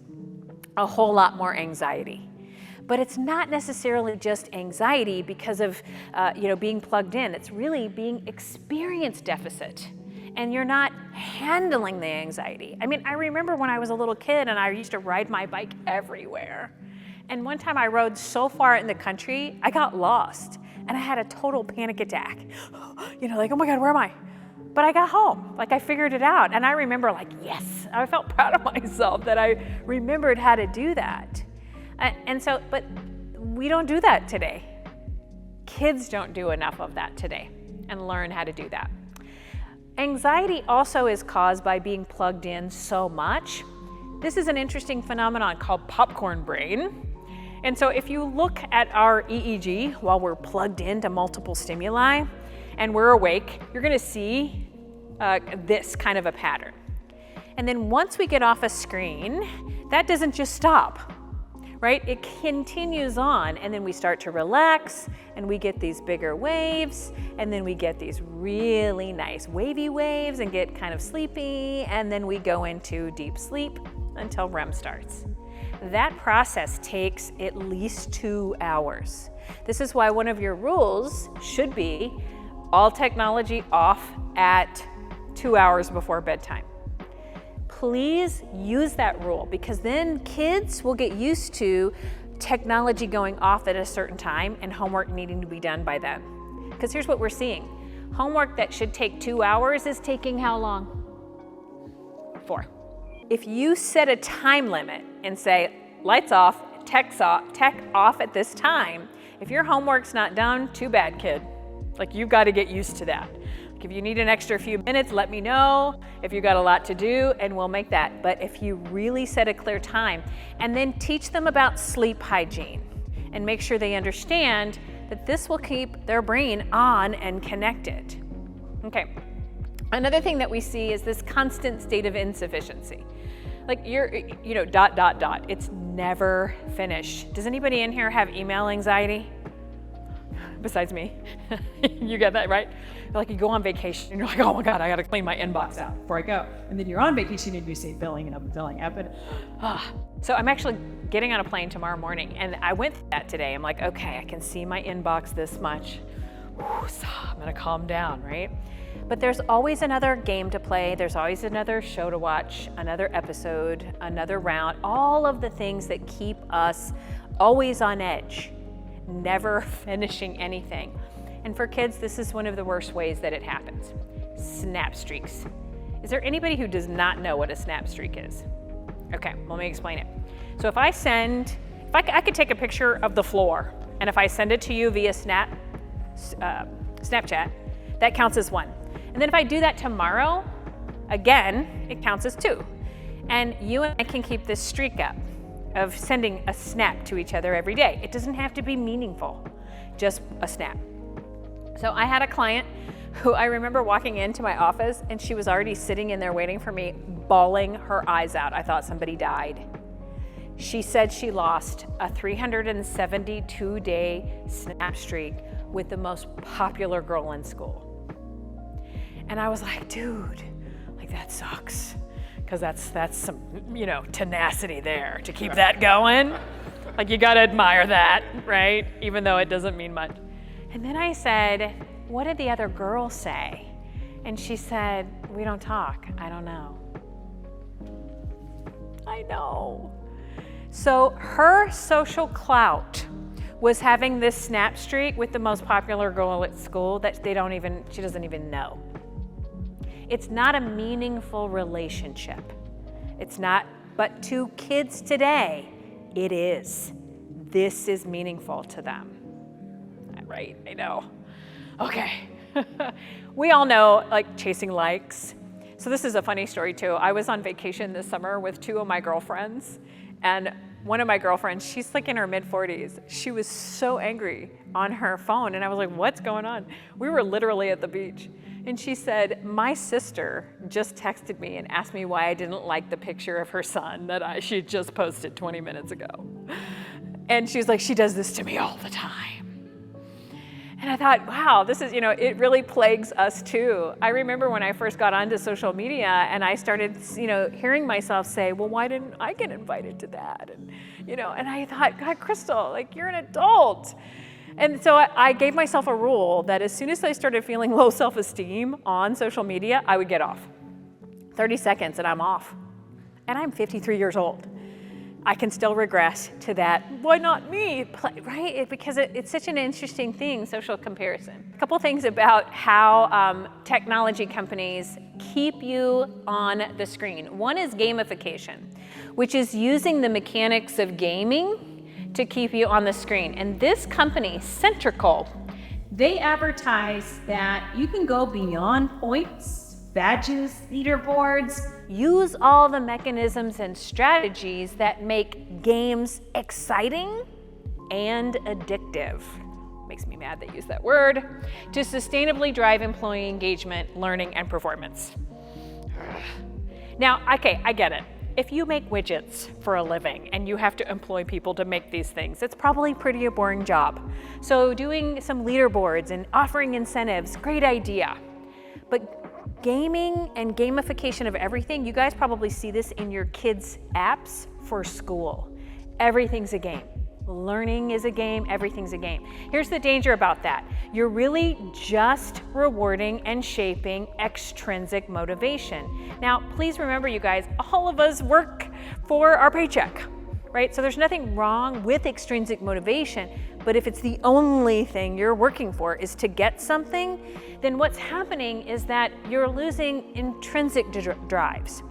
B: a whole lot more anxiety. But it's not necessarily just anxiety because of being plugged in. It's really being experience deficit. And you're not handling the anxiety. I mean, I remember when I was a little kid and I used to ride my bike everywhere. And one time I rode so far in the country, I got lost and I had a total panic attack. Like, oh my God, where am I? But I got home, like I figured it out. And I remember like, yes, I felt proud of myself that I remembered how to do that. But we don't do that today. Kids don't do enough of that today and learn how to do that. Anxiety also is caused by being plugged in so much. This is an interesting phenomenon called popcorn brain. And so if you look at our EEG while we're plugged into multiple stimuli and we're awake, you're gonna see this kind of a pattern. And then once we get off a screen, that doesn't just stop, right? It continues on, and then we start to relax and we get these bigger waves, and then we get these really nice wavy waves and get kind of sleepy, and then we go into deep sleep until REM starts. That process takes at least 2 hours. This is why one of your rules should be all technology off at 2 hours before bedtime. Please use that rule because then kids will get used to technology going off at a certain time and homework needing to be done by then. Because here's what we're seeing. Homework that should take 2 hours is taking how long? 4. If you set a time limit and say, lights off, tech off at this time, if your homework's not done, too bad, kid. Like, you've got to get used to that. Like, if you need an extra few minutes, let me know. If you got a lot to do, and we'll make that. But if you really set a clear time, and then teach them about sleep hygiene, and make sure they understand that this will keep their brain on and connected. Okay. Another thing that we see is this constant state of insufficiency. Like It's never finished. Does anybody in here have email anxiety? Besides me. You get that, right? Like you go on vacation and you're like, oh my God, I gotta clean my inbox out before I go. And then you're on vacation and you say filling up. So I'm actually getting on a plane tomorrow morning, and I went through that today. I'm like, okay, I can see my inbox this much. So I'm gonna calm down, right? But there's always another game to play. There's always another show to watch, another episode, another round, all of the things that keep us always on edge, never finishing anything. And for kids, this is one of the worst ways that it happens. Snap streaks. Is there anybody who does not know what a snap streak is? Okay, let me explain it. So if I could take a picture of the floor, and if I send it to you via Snapchat, that counts as 1. And then if I do that tomorrow, again, it counts as 2. And you and I can keep this streak up of sending a snap to each other every day. It doesn't have to be meaningful, just a snap. So I had a client who I remember walking into my office, and she was already sitting in there waiting for me, bawling her eyes out. I thought somebody died. She said she lost a 372-day snap streak with the most popular girl in school. And I was like, dude, like that sucks. Because that's some, tenacity there to keep that going. Like, you gotta admire that, right? Even though it doesn't mean much. And then I said, what did the other girl say? And she said, we don't talk, I don't know. I know. So her social clout was having this snap streak with the most popular girl at school that she doesn't even know. It's not a meaningful relationship. It's not, but to kids today, it is. This is meaningful to them. Right, I know. Okay. We all know, like, chasing likes. So this is a funny story too. I was on vacation this summer with two of my girlfriends, and one of my girlfriends, she's like in her mid-40s. She was so angry on her phone, and I was like, what's going on? We were literally at the beach. And she said, my sister just texted me and asked me why I didn't like the picture of her son that she just posted 20 minutes ago. And she's like, she does this to me all the time. And I thought, wow, this is, it really plagues us too. I remember when I first got onto social media and I started, hearing myself say, well, why didn't I get invited to that? And, and I thought, God, Crystal, like, you're an adult. And so I gave myself a rule that as soon as I started feeling low self-esteem on social media, I would get off. 30 seconds and I'm off. And I'm 53 years old. I can still regress to that, why not me, right? Because it's such an interesting thing, social comparison. A couple things about how technology companies keep you on the screen. One is gamification, which is using the mechanics of gaming to keep you on the screen. And this company, Centrical,
A: They advertise that you can go beyond points, badges, leaderboards.
B: use all the mechanisms and strategies that make games exciting and addictive. Makes me mad they use that word. To sustainably drive employee engagement, learning, and performance. Now, okay, I get it. If you make widgets for a living and you have to employ people to make these things, it's probably pretty a boring job. So doing some leaderboards and offering incentives, great idea. But gaming and gamification of everything, you guys probably see this in your kids' apps for school. Everything's a game. Learning is a game, everything's a game. Here's the danger about that. You're really just rewarding and shaping extrinsic motivation. Now, please remember, you guys, all of us work for our paycheck, right? So there's nothing wrong with extrinsic motivation, but if it's the only thing you're working for is to get something, then what's happening is that you're losing intrinsic drives.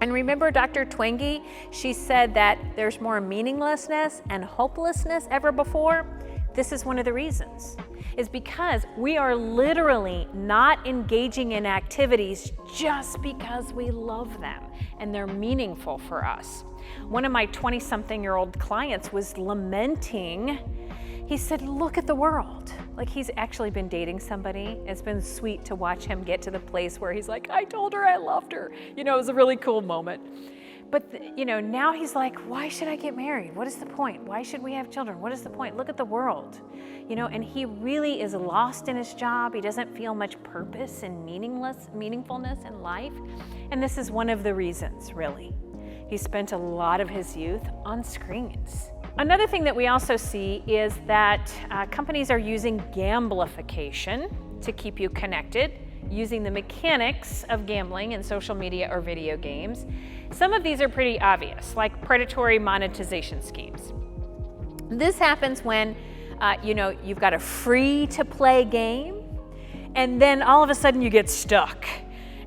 B: And remember Dr. Twenge, she said that there's more meaninglessness and hopelessness ever before. This is one of the reasons, is because we are literally not engaging in activities just because we love them and they're meaningful for us. One of my 20-something-year-old clients was lamenting. He said, look at the world. Like, he's actually been dating somebody. It's been sweet to watch him get to the place where he's like, I told her I loved her. You know, it was a really cool moment. But, now he's like, why should I get married? What is the point? Why should we have children? What is the point? Look at the world. And he really is lost in his job. He doesn't feel much purpose and meaningfulness in life. And this is one of the reasons, really. He spent a lot of his youth on screens. Another thing that we also see is that companies are using gamification to keep you connected, using the mechanics of gambling in social media or video games. Some of these are pretty obvious, like predatory monetization schemes. This happens when you've got a free-to-play game, and then all of a sudden you get stuck.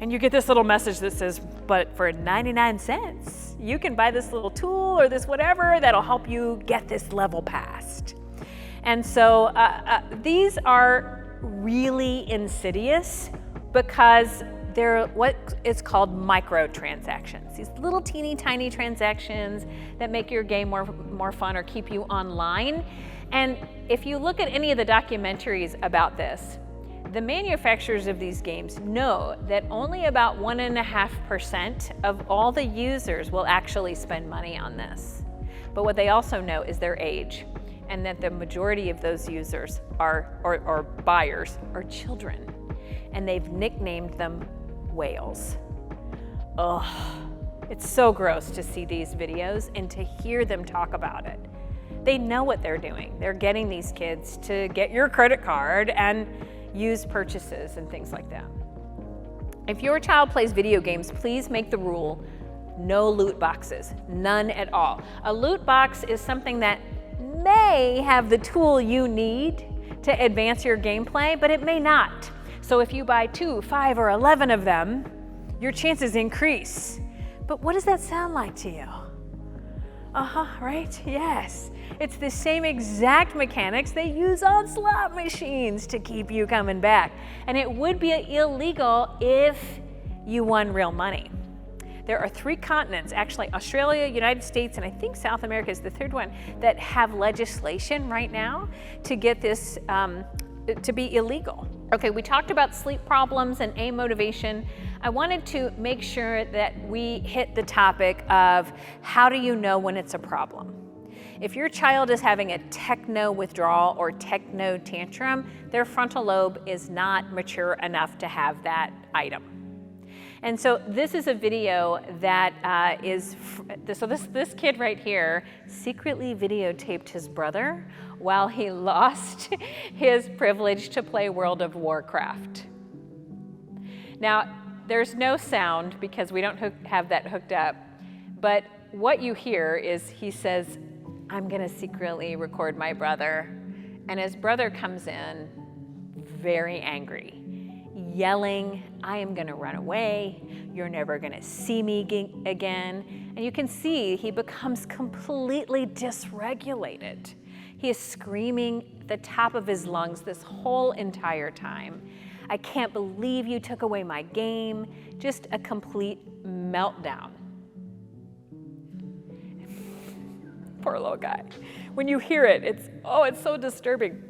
B: And you get this little message that says, but for 99 cents, you can buy this little tool or this whatever that'll help you get this level passed. And so these are really insidious because they're what is called microtransactions. These little teeny tiny transactions that make your game more fun or keep you online. And if you look at any of the documentaries about this, the manufacturers of these games know that only about 1.5% of all the users will actually spend money on this. But what they also know is their age, and that the majority of those users or buyers are children. And they've nicknamed them whales. Ugh, it's so gross to see these videos and to hear them talk about it. They know what they're doing. They're getting these kids to get your credit card and use purchases and things like that. If your child plays video games, please make the rule no loot boxes, none at all. A loot box is something that may have the tool you need to advance your gameplay, but it may not. So if you buy 2, 5, or 11 of them, your chances increase. But what does that sound like to you? Right? Yes. It's the same exact mechanics they use on slot machines to keep you coming back. And it would be illegal if you won real money. There are 3 continents, actually Australia, United States, and I think South America is the 3rd one, that have legislation right now to get this to be illegal. Okay, we talked about sleep problems and amotivation. I wanted to make sure that we hit the topic of how do you know when it's a problem? If your child is having a techno withdrawal or techno tantrum, their frontal lobe is not mature enough to have that item. And so this is a video that this kid right here secretly videotaped his brother while he lost his privilege to play World of Warcraft. Now, there's no sound because we don't have that hooked up, but what you hear is he says, "I'm gonna secretly record my brother," and his brother comes in very angry, yelling, "I am gonna run away, you're never gonna see me again." And you can see he becomes completely dysregulated. He is screaming at the top of his lungs this whole entire time. "I can't believe you took away my game." Just a complete meltdown. Poor little guy. When you hear it, it's so disturbing.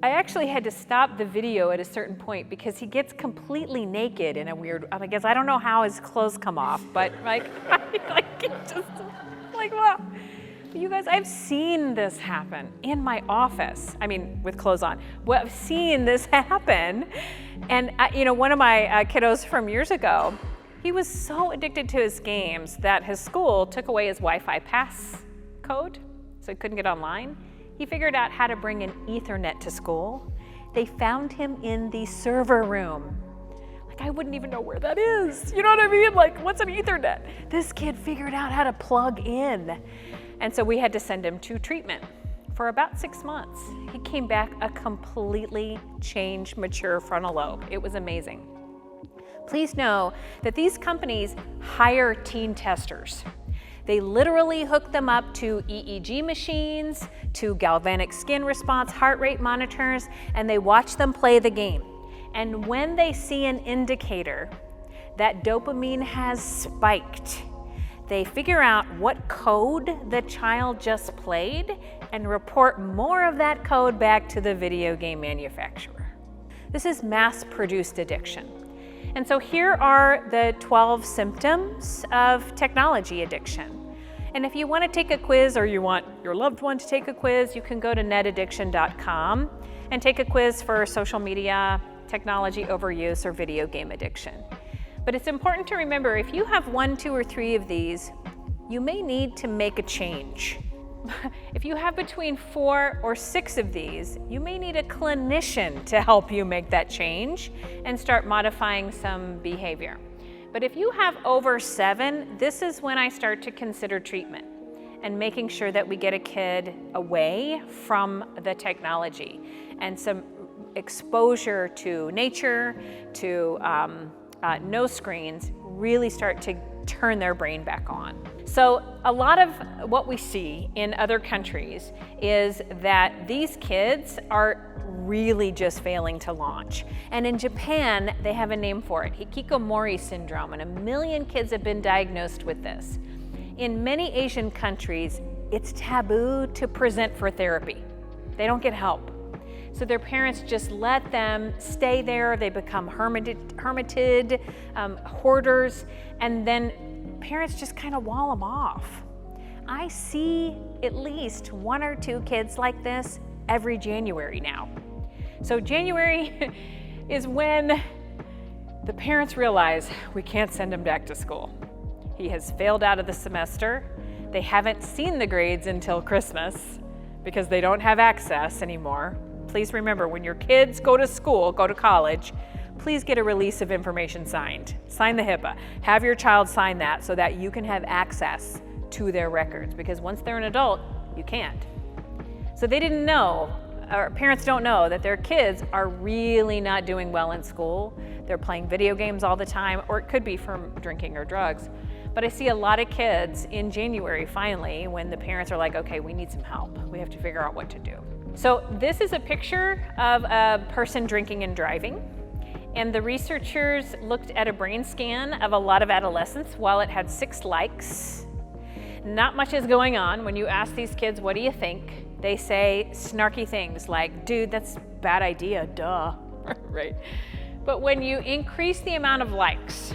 B: I actually had to stop the video at a certain point because he gets completely naked in a weird, I guess, I don't know how his clothes come off, but wow. You guys, I've seen this happen in my office. I mean, with clothes on. Well, I've seen this happen. And one of my kiddos from years ago, he was so addicted to his games that his school took away his Wi-Fi pass code, so he couldn't get online. He figured out how to bring an Ethernet to school. They found him in the server room. I wouldn't even know where that is. You know what I mean? What's an Ethernet? This kid figured out how to plug in. And so we had to send him to treatment for about 6 months. He came back a completely changed, mature frontal lobe. It was amazing. Please know that these companies hire teen testers. They literally hook them up to EEG machines, to galvanic skin response, heart rate monitors, and they watch them play the game. And when they see an indicator that dopamine has spiked, they figure out what code the child just played and report more of that code back to the video game manufacturer. This is mass-produced addiction. And so here are the 12 symptoms of technology addiction. And if you want to take a quiz or you want your loved one to take a quiz, you can go to netaddiction.com and take a quiz for social media, technology overuse, or video game addiction. But it's important to remember, if you have 1, 2, or 3 of these, you may need to make a change. If you have between 4 or 6 of these, you may need a clinician to help you make that change and start modifying some behavior. But if you have over 7, this is when I start to consider treatment and making sure that we get a kid away from the technology and some exposure to nature, to no screens, really start to turn their brain back on. So a lot of what we see in other countries is that these kids are really just failing to launch. And in Japan, they have a name for it, hikikomori syndrome, and 1 million kids have been diagnosed with this. In many Asian countries, it's taboo to present for therapy. They don't get help. So their parents just let them stay there. They become hermited, hoarders, and then parents just kind of wall them off. I see at least 1 or 2 kids like this every January now. So January is when The parents realize we can't send him back to school. He has failed out of the semester. They haven't seen the grades until Christmas because they don't have access anymore. Please remember, when your kids go to school, go to college, please get a release of information signed. Sign the HIPAA. Have your child sign that so that you can have access to their records, because once they're an adult, you can't. So they didn't know, or parents don't know, that their kids are really not doing well in school. They're playing video games all the time, or it could be from drinking or drugs. But I see a lot of kids in January, finally, when the parents are like, okay, we need some help. We have to figure out what to do. So this is a picture of a person drinking and driving. And the researchers looked at a brain scan of a lot of adolescents. While it had 6 likes, not much is going on. When you ask these kids, what do you think? They say snarky things like, dude, that's a bad idea, duh, right? But when you increase the amount of likes,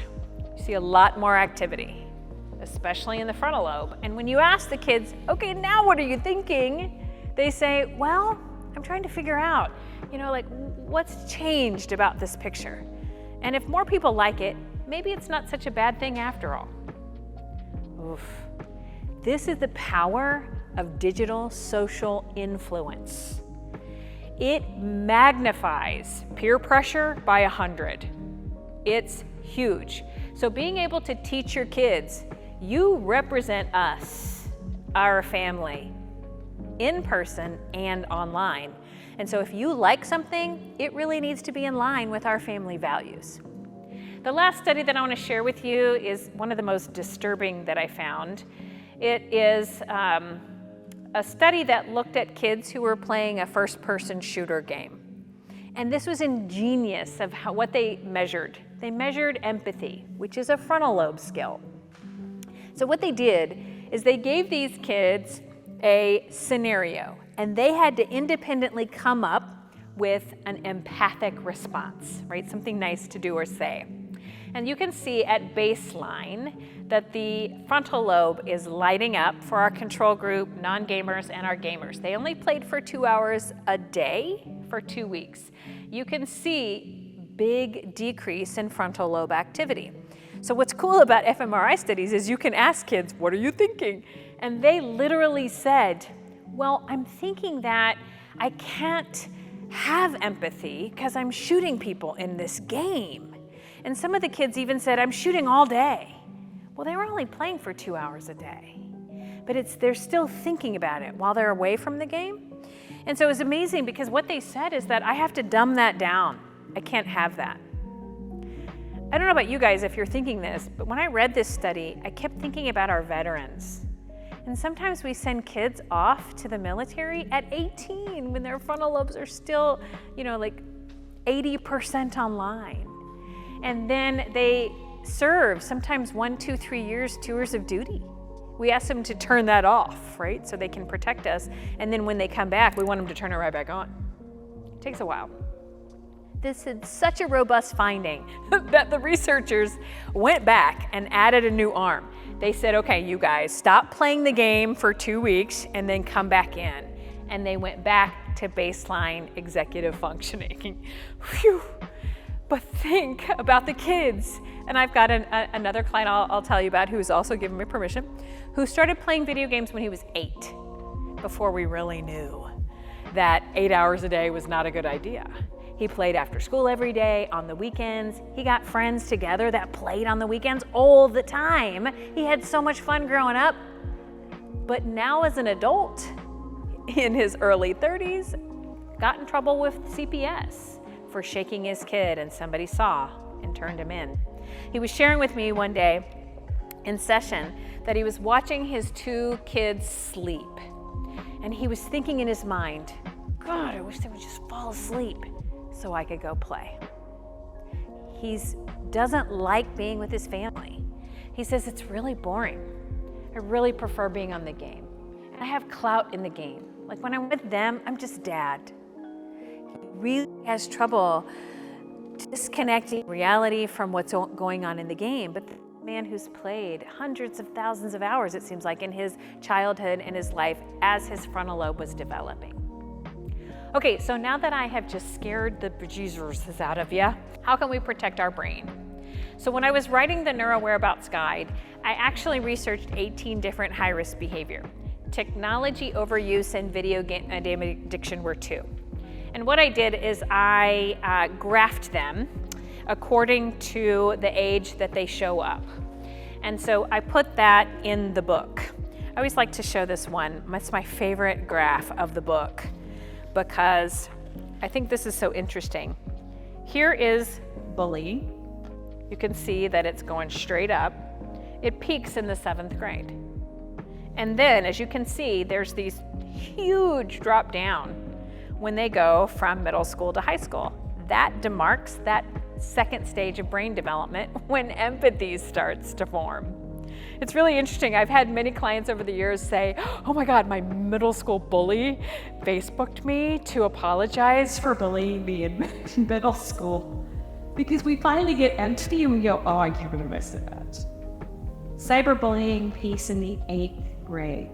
B: you see a lot more activity, especially in the frontal lobe. And when you ask the kids, okay, now what are you thinking? They say, well, I'm trying to figure out, like what's changed about this picture? And if more people like it, maybe it's not such a bad thing after all. Oof. This is the power of digital social influence. It magnifies peer pressure by 100. It's huge. So being able to teach your kids, you represent us, our family, in person and online. And so if you like something, it really needs to be in line with our family values. The last study that I want to share with you is one of the most disturbing that I found. It is a study that looked at kids who were playing a first-person shooter game. And this was ingenious of what they measured. They measured empathy, which is a frontal lobe skill. So what they did is they gave these kids a scenario, and they had to independently come up with an empathic response, right? Something nice to do or say. And you can see at baseline that the frontal lobe is lighting up for our control group, non-gamers, and our gamers. They only played for 2 hours a day for 2 weeks. You can see big decrease in frontal lobe activity. So what's cool about fMRI studies is you can ask kids, what are you thinking? And they literally said, well, I'm thinking that I can't have empathy because I'm shooting people in this game. And some of the kids even said, I'm shooting all day. Well, they were only playing for 2 hours a day, but they're still thinking about it while they're away from the game. And so it was amazing because what they said is that I have to dumb that down. I can't have that. I don't know about you guys if you're thinking this, but when I read this study, I kept thinking about our veterans. And sometimes we send kids off to the military at 18 when their frontal lobes are still, like 80% online. And then they serve sometimes 1, 2, 3 years, tours of duty. We ask them to turn that off, right? So they can protect us. And then when they come back, we want them to turn it right back on. It takes a while. This is such a robust finding that the researchers went back and added a new arm. They said, okay, you guys, stop playing the game for 2 weeks and then come back in. And they went back to baseline executive functioning. Phew. But think about the kids. And I've got another client I'll tell you about who's also given me permission, who started playing video games when he was 8, before we really knew that 8 hours a day was not a good idea. He played after school every day, on the weekends. He got friends together that played on the weekends all the time. He had so much fun growing up. But now as an adult, in his early 30s, got in trouble with CPS for shaking his kid, and somebody saw and turned him in. He was sharing with me one day in session that he was watching his 2 kids sleep. And he was thinking in his mind, God, I wish they would just fall asleep so I could go play. He doesn't like being with his family. He says, it's really boring. I really prefer being on the game. And I have clout in the game. Like when I'm with them, I'm just dad. He really has trouble disconnecting reality from what's going on in the game. But the man who's played hundreds of thousands of hours, it seems like, in his childhood and his life as his frontal lobe was developing. Okay, so now that I have just scared the bejesus out of you, how can we protect our brain? So when I was writing the Neuro Whereabouts Guide, I actually researched 18 different high-risk behavior. Technology overuse and video game addiction were 2. And what I did is I graphed them according to the age that they show up. And so I put that in the book. I always like to show this one. It's my favorite graph of the book because I think this is so interesting. Here is bullying. You can see that it's going straight up. It peaks in the 7th grade. And then, as you can see, there's these huge drop down when they go from middle school to high school. That demarks that second stage of brain development when empathy starts to form. It's really interesting. I've had many clients over the years say, oh my God, my middle school bully Facebooked me to apologize for bullying me in middle school. Because we finally get empathy and we go, oh, I can't believe I said that. Cyberbullying peaks in the 8th grade.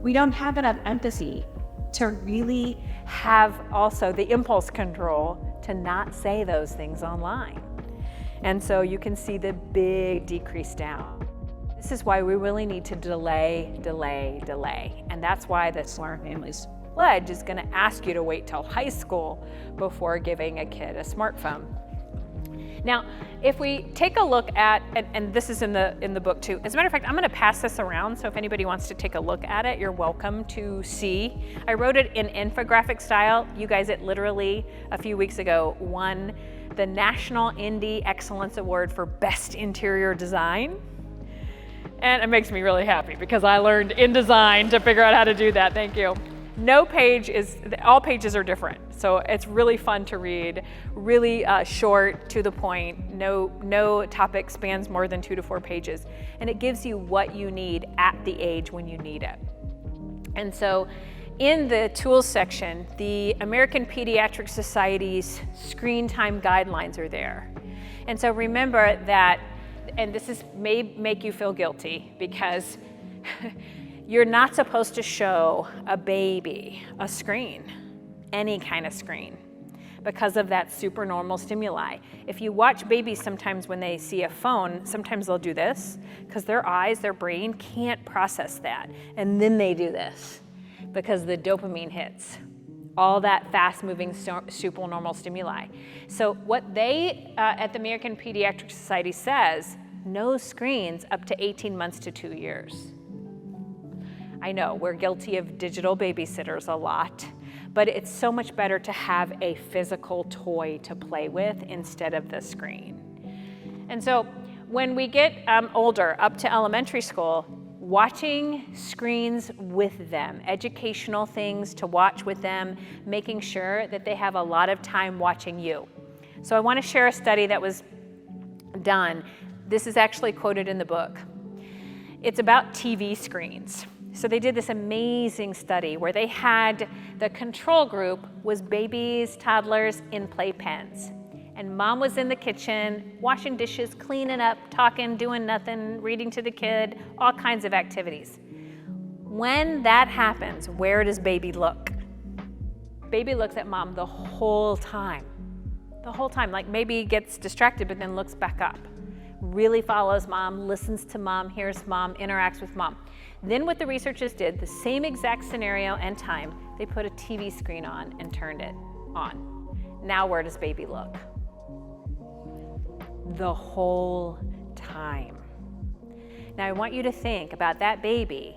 B: We don't have enough empathy to really have also the impulse control to not say those things online. And so you can see the big decrease down. This is why we really need to delay. And that's why the Smart Families Pledge is going to ask you to wait till high school before giving a kid a smartphone. Now, if we take a look at, and this is in the book too. As a matter of fact, I'm going to pass this around, so if anybody wants to take a look at it, you're welcome to see. I wrote it in infographic style. You guys, it literally a few weeks ago won the National Indie Excellence Award for Best Interior Design. And it makes me really happy because I learned InDesign to figure out how to do that. Thank you. All pages are different. So it's really fun to read, really short, to the point. No topic spans more than 2 to 4 pages. And it gives you what you need at the age when you need it. And so in the tools section, the American Pediatric Society's screen time guidelines are there. And so remember that, and this may make you feel guilty because you're not supposed to show a baby a screen, any kind of screen, because of that supernormal stimuli. If you watch babies sometimes when they see a phone, sometimes they'll do this because their eyes, their brain can't process that. And then they do this because the dopamine hits. All that fast-moving supernormal stimuli. So what they at the American Pediatric Society says, no screens up to 18 months to 2 years. I know we're guilty of digital babysitters a lot, but it's so much better to have a physical toy to play with instead of the screen. And so when we get older, up to elementary school, watching screens with them, educational things to watch with them, making sure that they have a lot of time watching you. So I want to share a study that was done. This is actually quoted in the book. It's about TV screens. So they did this amazing study where they had the control group was babies, toddlers in playpens. And mom was in the kitchen, washing dishes, cleaning up, talking, doing nothing, reading to the kid, all kinds of activities. When that happens, where does baby look? Baby looks at mom the whole time. The whole time, like maybe gets distracted but then looks back up. Really follows mom, listens to mom, hears mom, interacts with mom. Then what the researchers did, the same exact scenario and time, they put a TV screen on and turned it on. Now where does baby look? The whole time. Now I want you to think about that baby.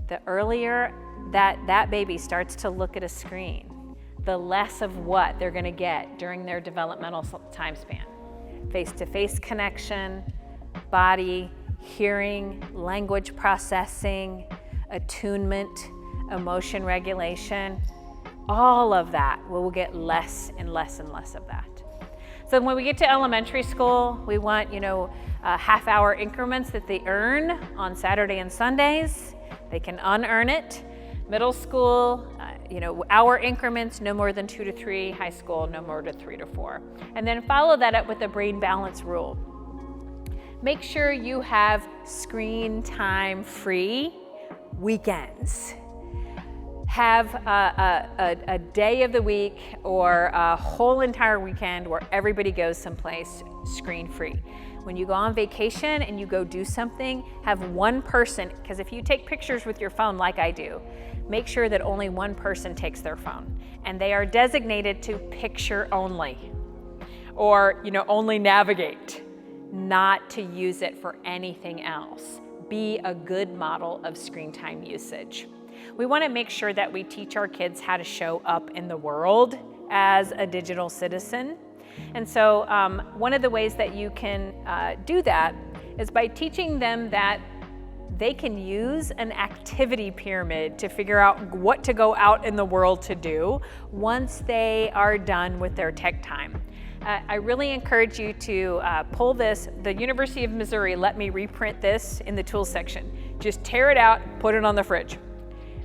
B: The earlier that baby starts to look at a screen, the less of what they're going to get during their developmental time span. Face-to-face connection, body, hearing, language processing, attunement, emotion regulation, all of that, we'll get less and less and less of that. So when we get to elementary school, we want, half-hour increments that they earn on Saturday and Sundays. They can unearn it. Middle school, hour increments, no more than 2 to 3. High school, no more than 3 to 4. And then follow that up with a brain balance rule. Make sure you have screen time free weekends. Have a day of the week or a whole entire weekend where everybody goes someplace screen-free. When you go on vacation and you go do something, have one person, because if you take pictures with your phone like I do, make sure that only one person takes their phone. And they are designated to picture only, or only navigate, not to use it for anything else. Be a good model of screen time usage. We want to make sure that we teach our kids how to show up in the world as a digital citizen. And so one of the ways that you can do that is by teaching them that they can use an activity pyramid to figure out what to go out in the world to do once they are done with their tech time. I really encourage you to pull this. The University of Missouri let me reprint this in the tools section. Just tear it out, put it on the fridge.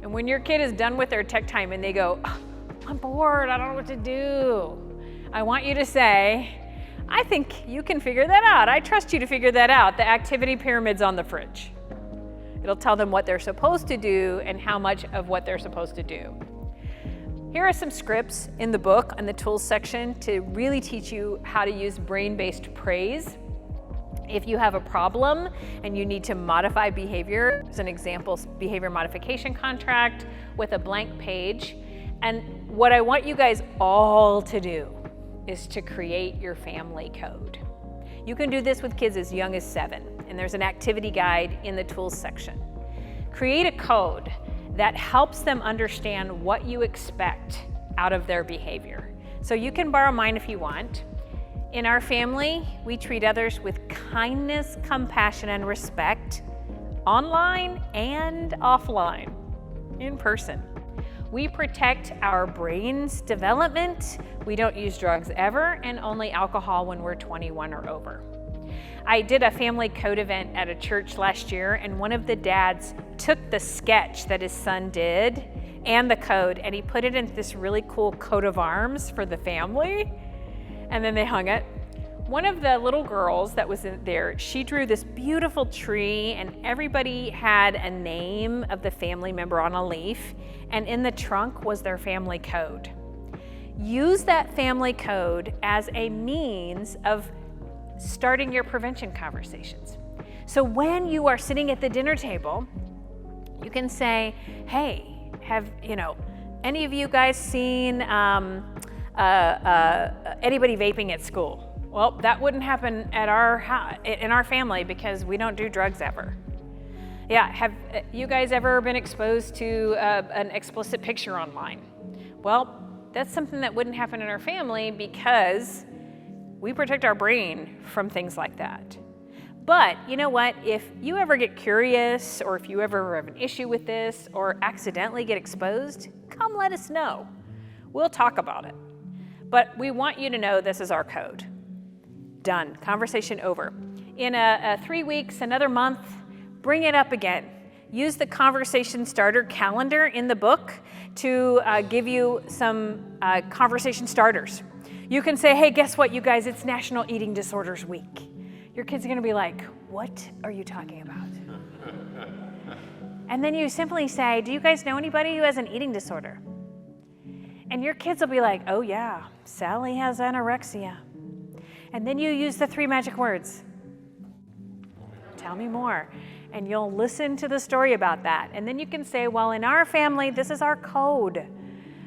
B: And when your kid is done with their tech time and they go, oh, I'm bored, I don't know what to do, I want you to say, I think you can figure that out. I trust you to figure that out. The activity pyramid's on the fridge. It'll tell them what they're supposed to do and how much of what they're supposed to do. Here are some scripts in the book on the tools section to really teach you how to use brain-based praise. If you have a problem and you need to modify behavior, as an example, behavior modification contract with a blank page. And what I want you guys all to do is to create your family code. You can do this with kids as young as 7, and there's an activity guide in the tools section. Create a code that helps them understand what you expect out of their behavior. So you can borrow mine if you want. In our family, we treat others with kindness, compassion, and respect, online and offline, in person. We protect our brain's development. We don't use drugs ever, and only alcohol when we're 21 or over. I did a family code event at a church last year, and one of the dads took the sketch that his son did and the code, and he put it in this really cool coat of arms for the family. And then they hung it. One of the little girls that was in there, she drew this beautiful tree, and everybody had a name of the family member on a leaf, and in the trunk was their family code. Use that family code as a means of starting your prevention conversations. So when you are sitting at the dinner table, you can say, hey, have any of you guys seen anybody vaping at school? Well, that wouldn't happen in our family because we don't do drugs ever. Yeah, have you guys ever been exposed to an explicit picture online? Well, that's something that wouldn't happen in our family because we protect our brain from things like that. But you know what? If you ever get curious, or if you ever have an issue with this, or accidentally get exposed, come let us know. We'll talk about it. But we want you to know this is our code. Done. Conversation over. In 3 weeks, another month, bring it up again. Use the conversation starter calendar in the book to give you some conversation starters. You can say, hey, guess what, you guys? It's National Eating Disorders Week. Your kids are going to be like, what are you talking about? And then you simply say, do you guys know anybody who has an eating disorder? And your kids will be like, oh yeah, Sally has anorexia. And then you use the 3 magic words. Tell me more. And you'll listen to the story about that. And then you can say, well, in our family, this is our code.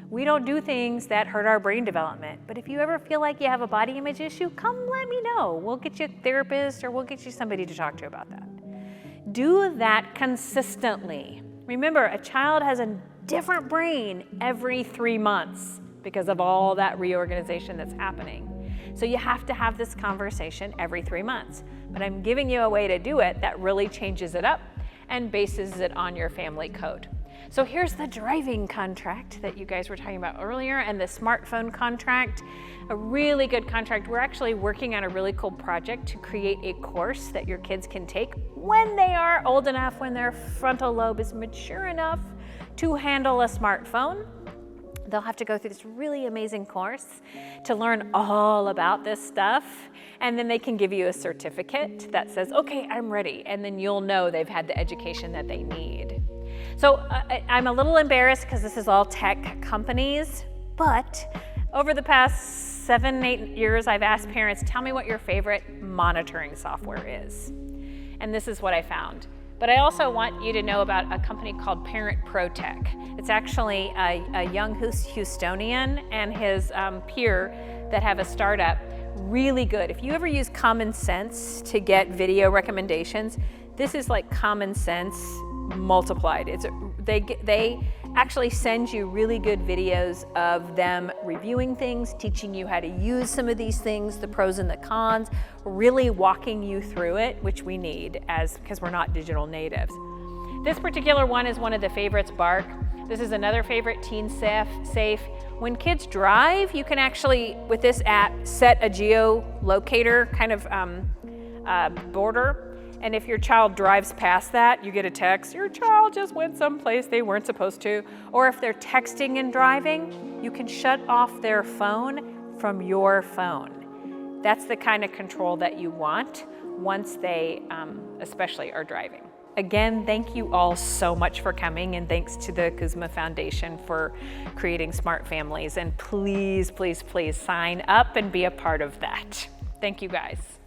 B: We don't do things that hurt our brain development. But if you ever feel like you have a body image issue, come let me know. We'll get you a therapist, or we'll get you somebody to talk to about that. Do that consistently. Remember, a child has a different brain every 3 months because of all that reorganization that's happening. So you have to have this conversation every 3 months. But I'm giving you a way to do it that really changes it up and bases it on your family code. So here's the driving contract that you guys were talking about earlier, and the smartphone contract, a really good contract. We're actually working on a really cool project to create a course that your kids can take when they are old enough, when their frontal lobe is mature enough to handle a smartphone. They'll have to go through this really amazing course to learn all about this stuff, and then they can give you a certificate that says, okay, I'm ready, and then you'll know they've had the education that they need. So I'm a little embarrassed because this is all tech companies, but over the past 7-8 years, I've asked parents, tell me what your favorite monitoring software is. And this is what I found. But I also want you to know about a company called Parent ProTech. It's actually a young Houstonian and his peer that have a startup. Really good. If you ever use Common Sense to get video recommendations, this is like Common Sense multiplied. They actually send you really good videos of them reviewing things, teaching you how to use some of these things, the pros and the cons, really walking you through it, which we need because we're not digital natives. This particular one is one of the favorites, Bark. This is another favorite, Teen Safe. When kids drive, you can actually, with this app, set a geolocator kind of border. And if your child drives past that, you get a text, your child just went someplace they weren't supposed to. Or if they're texting and driving, you can shut off their phone from your phone. That's the kind of control that you want once they especially are driving. Again, thank you all so much for coming, and thanks to the Kuzma Foundation for creating Smart Families. And please, please, please sign up and be a part of that. Thank you guys.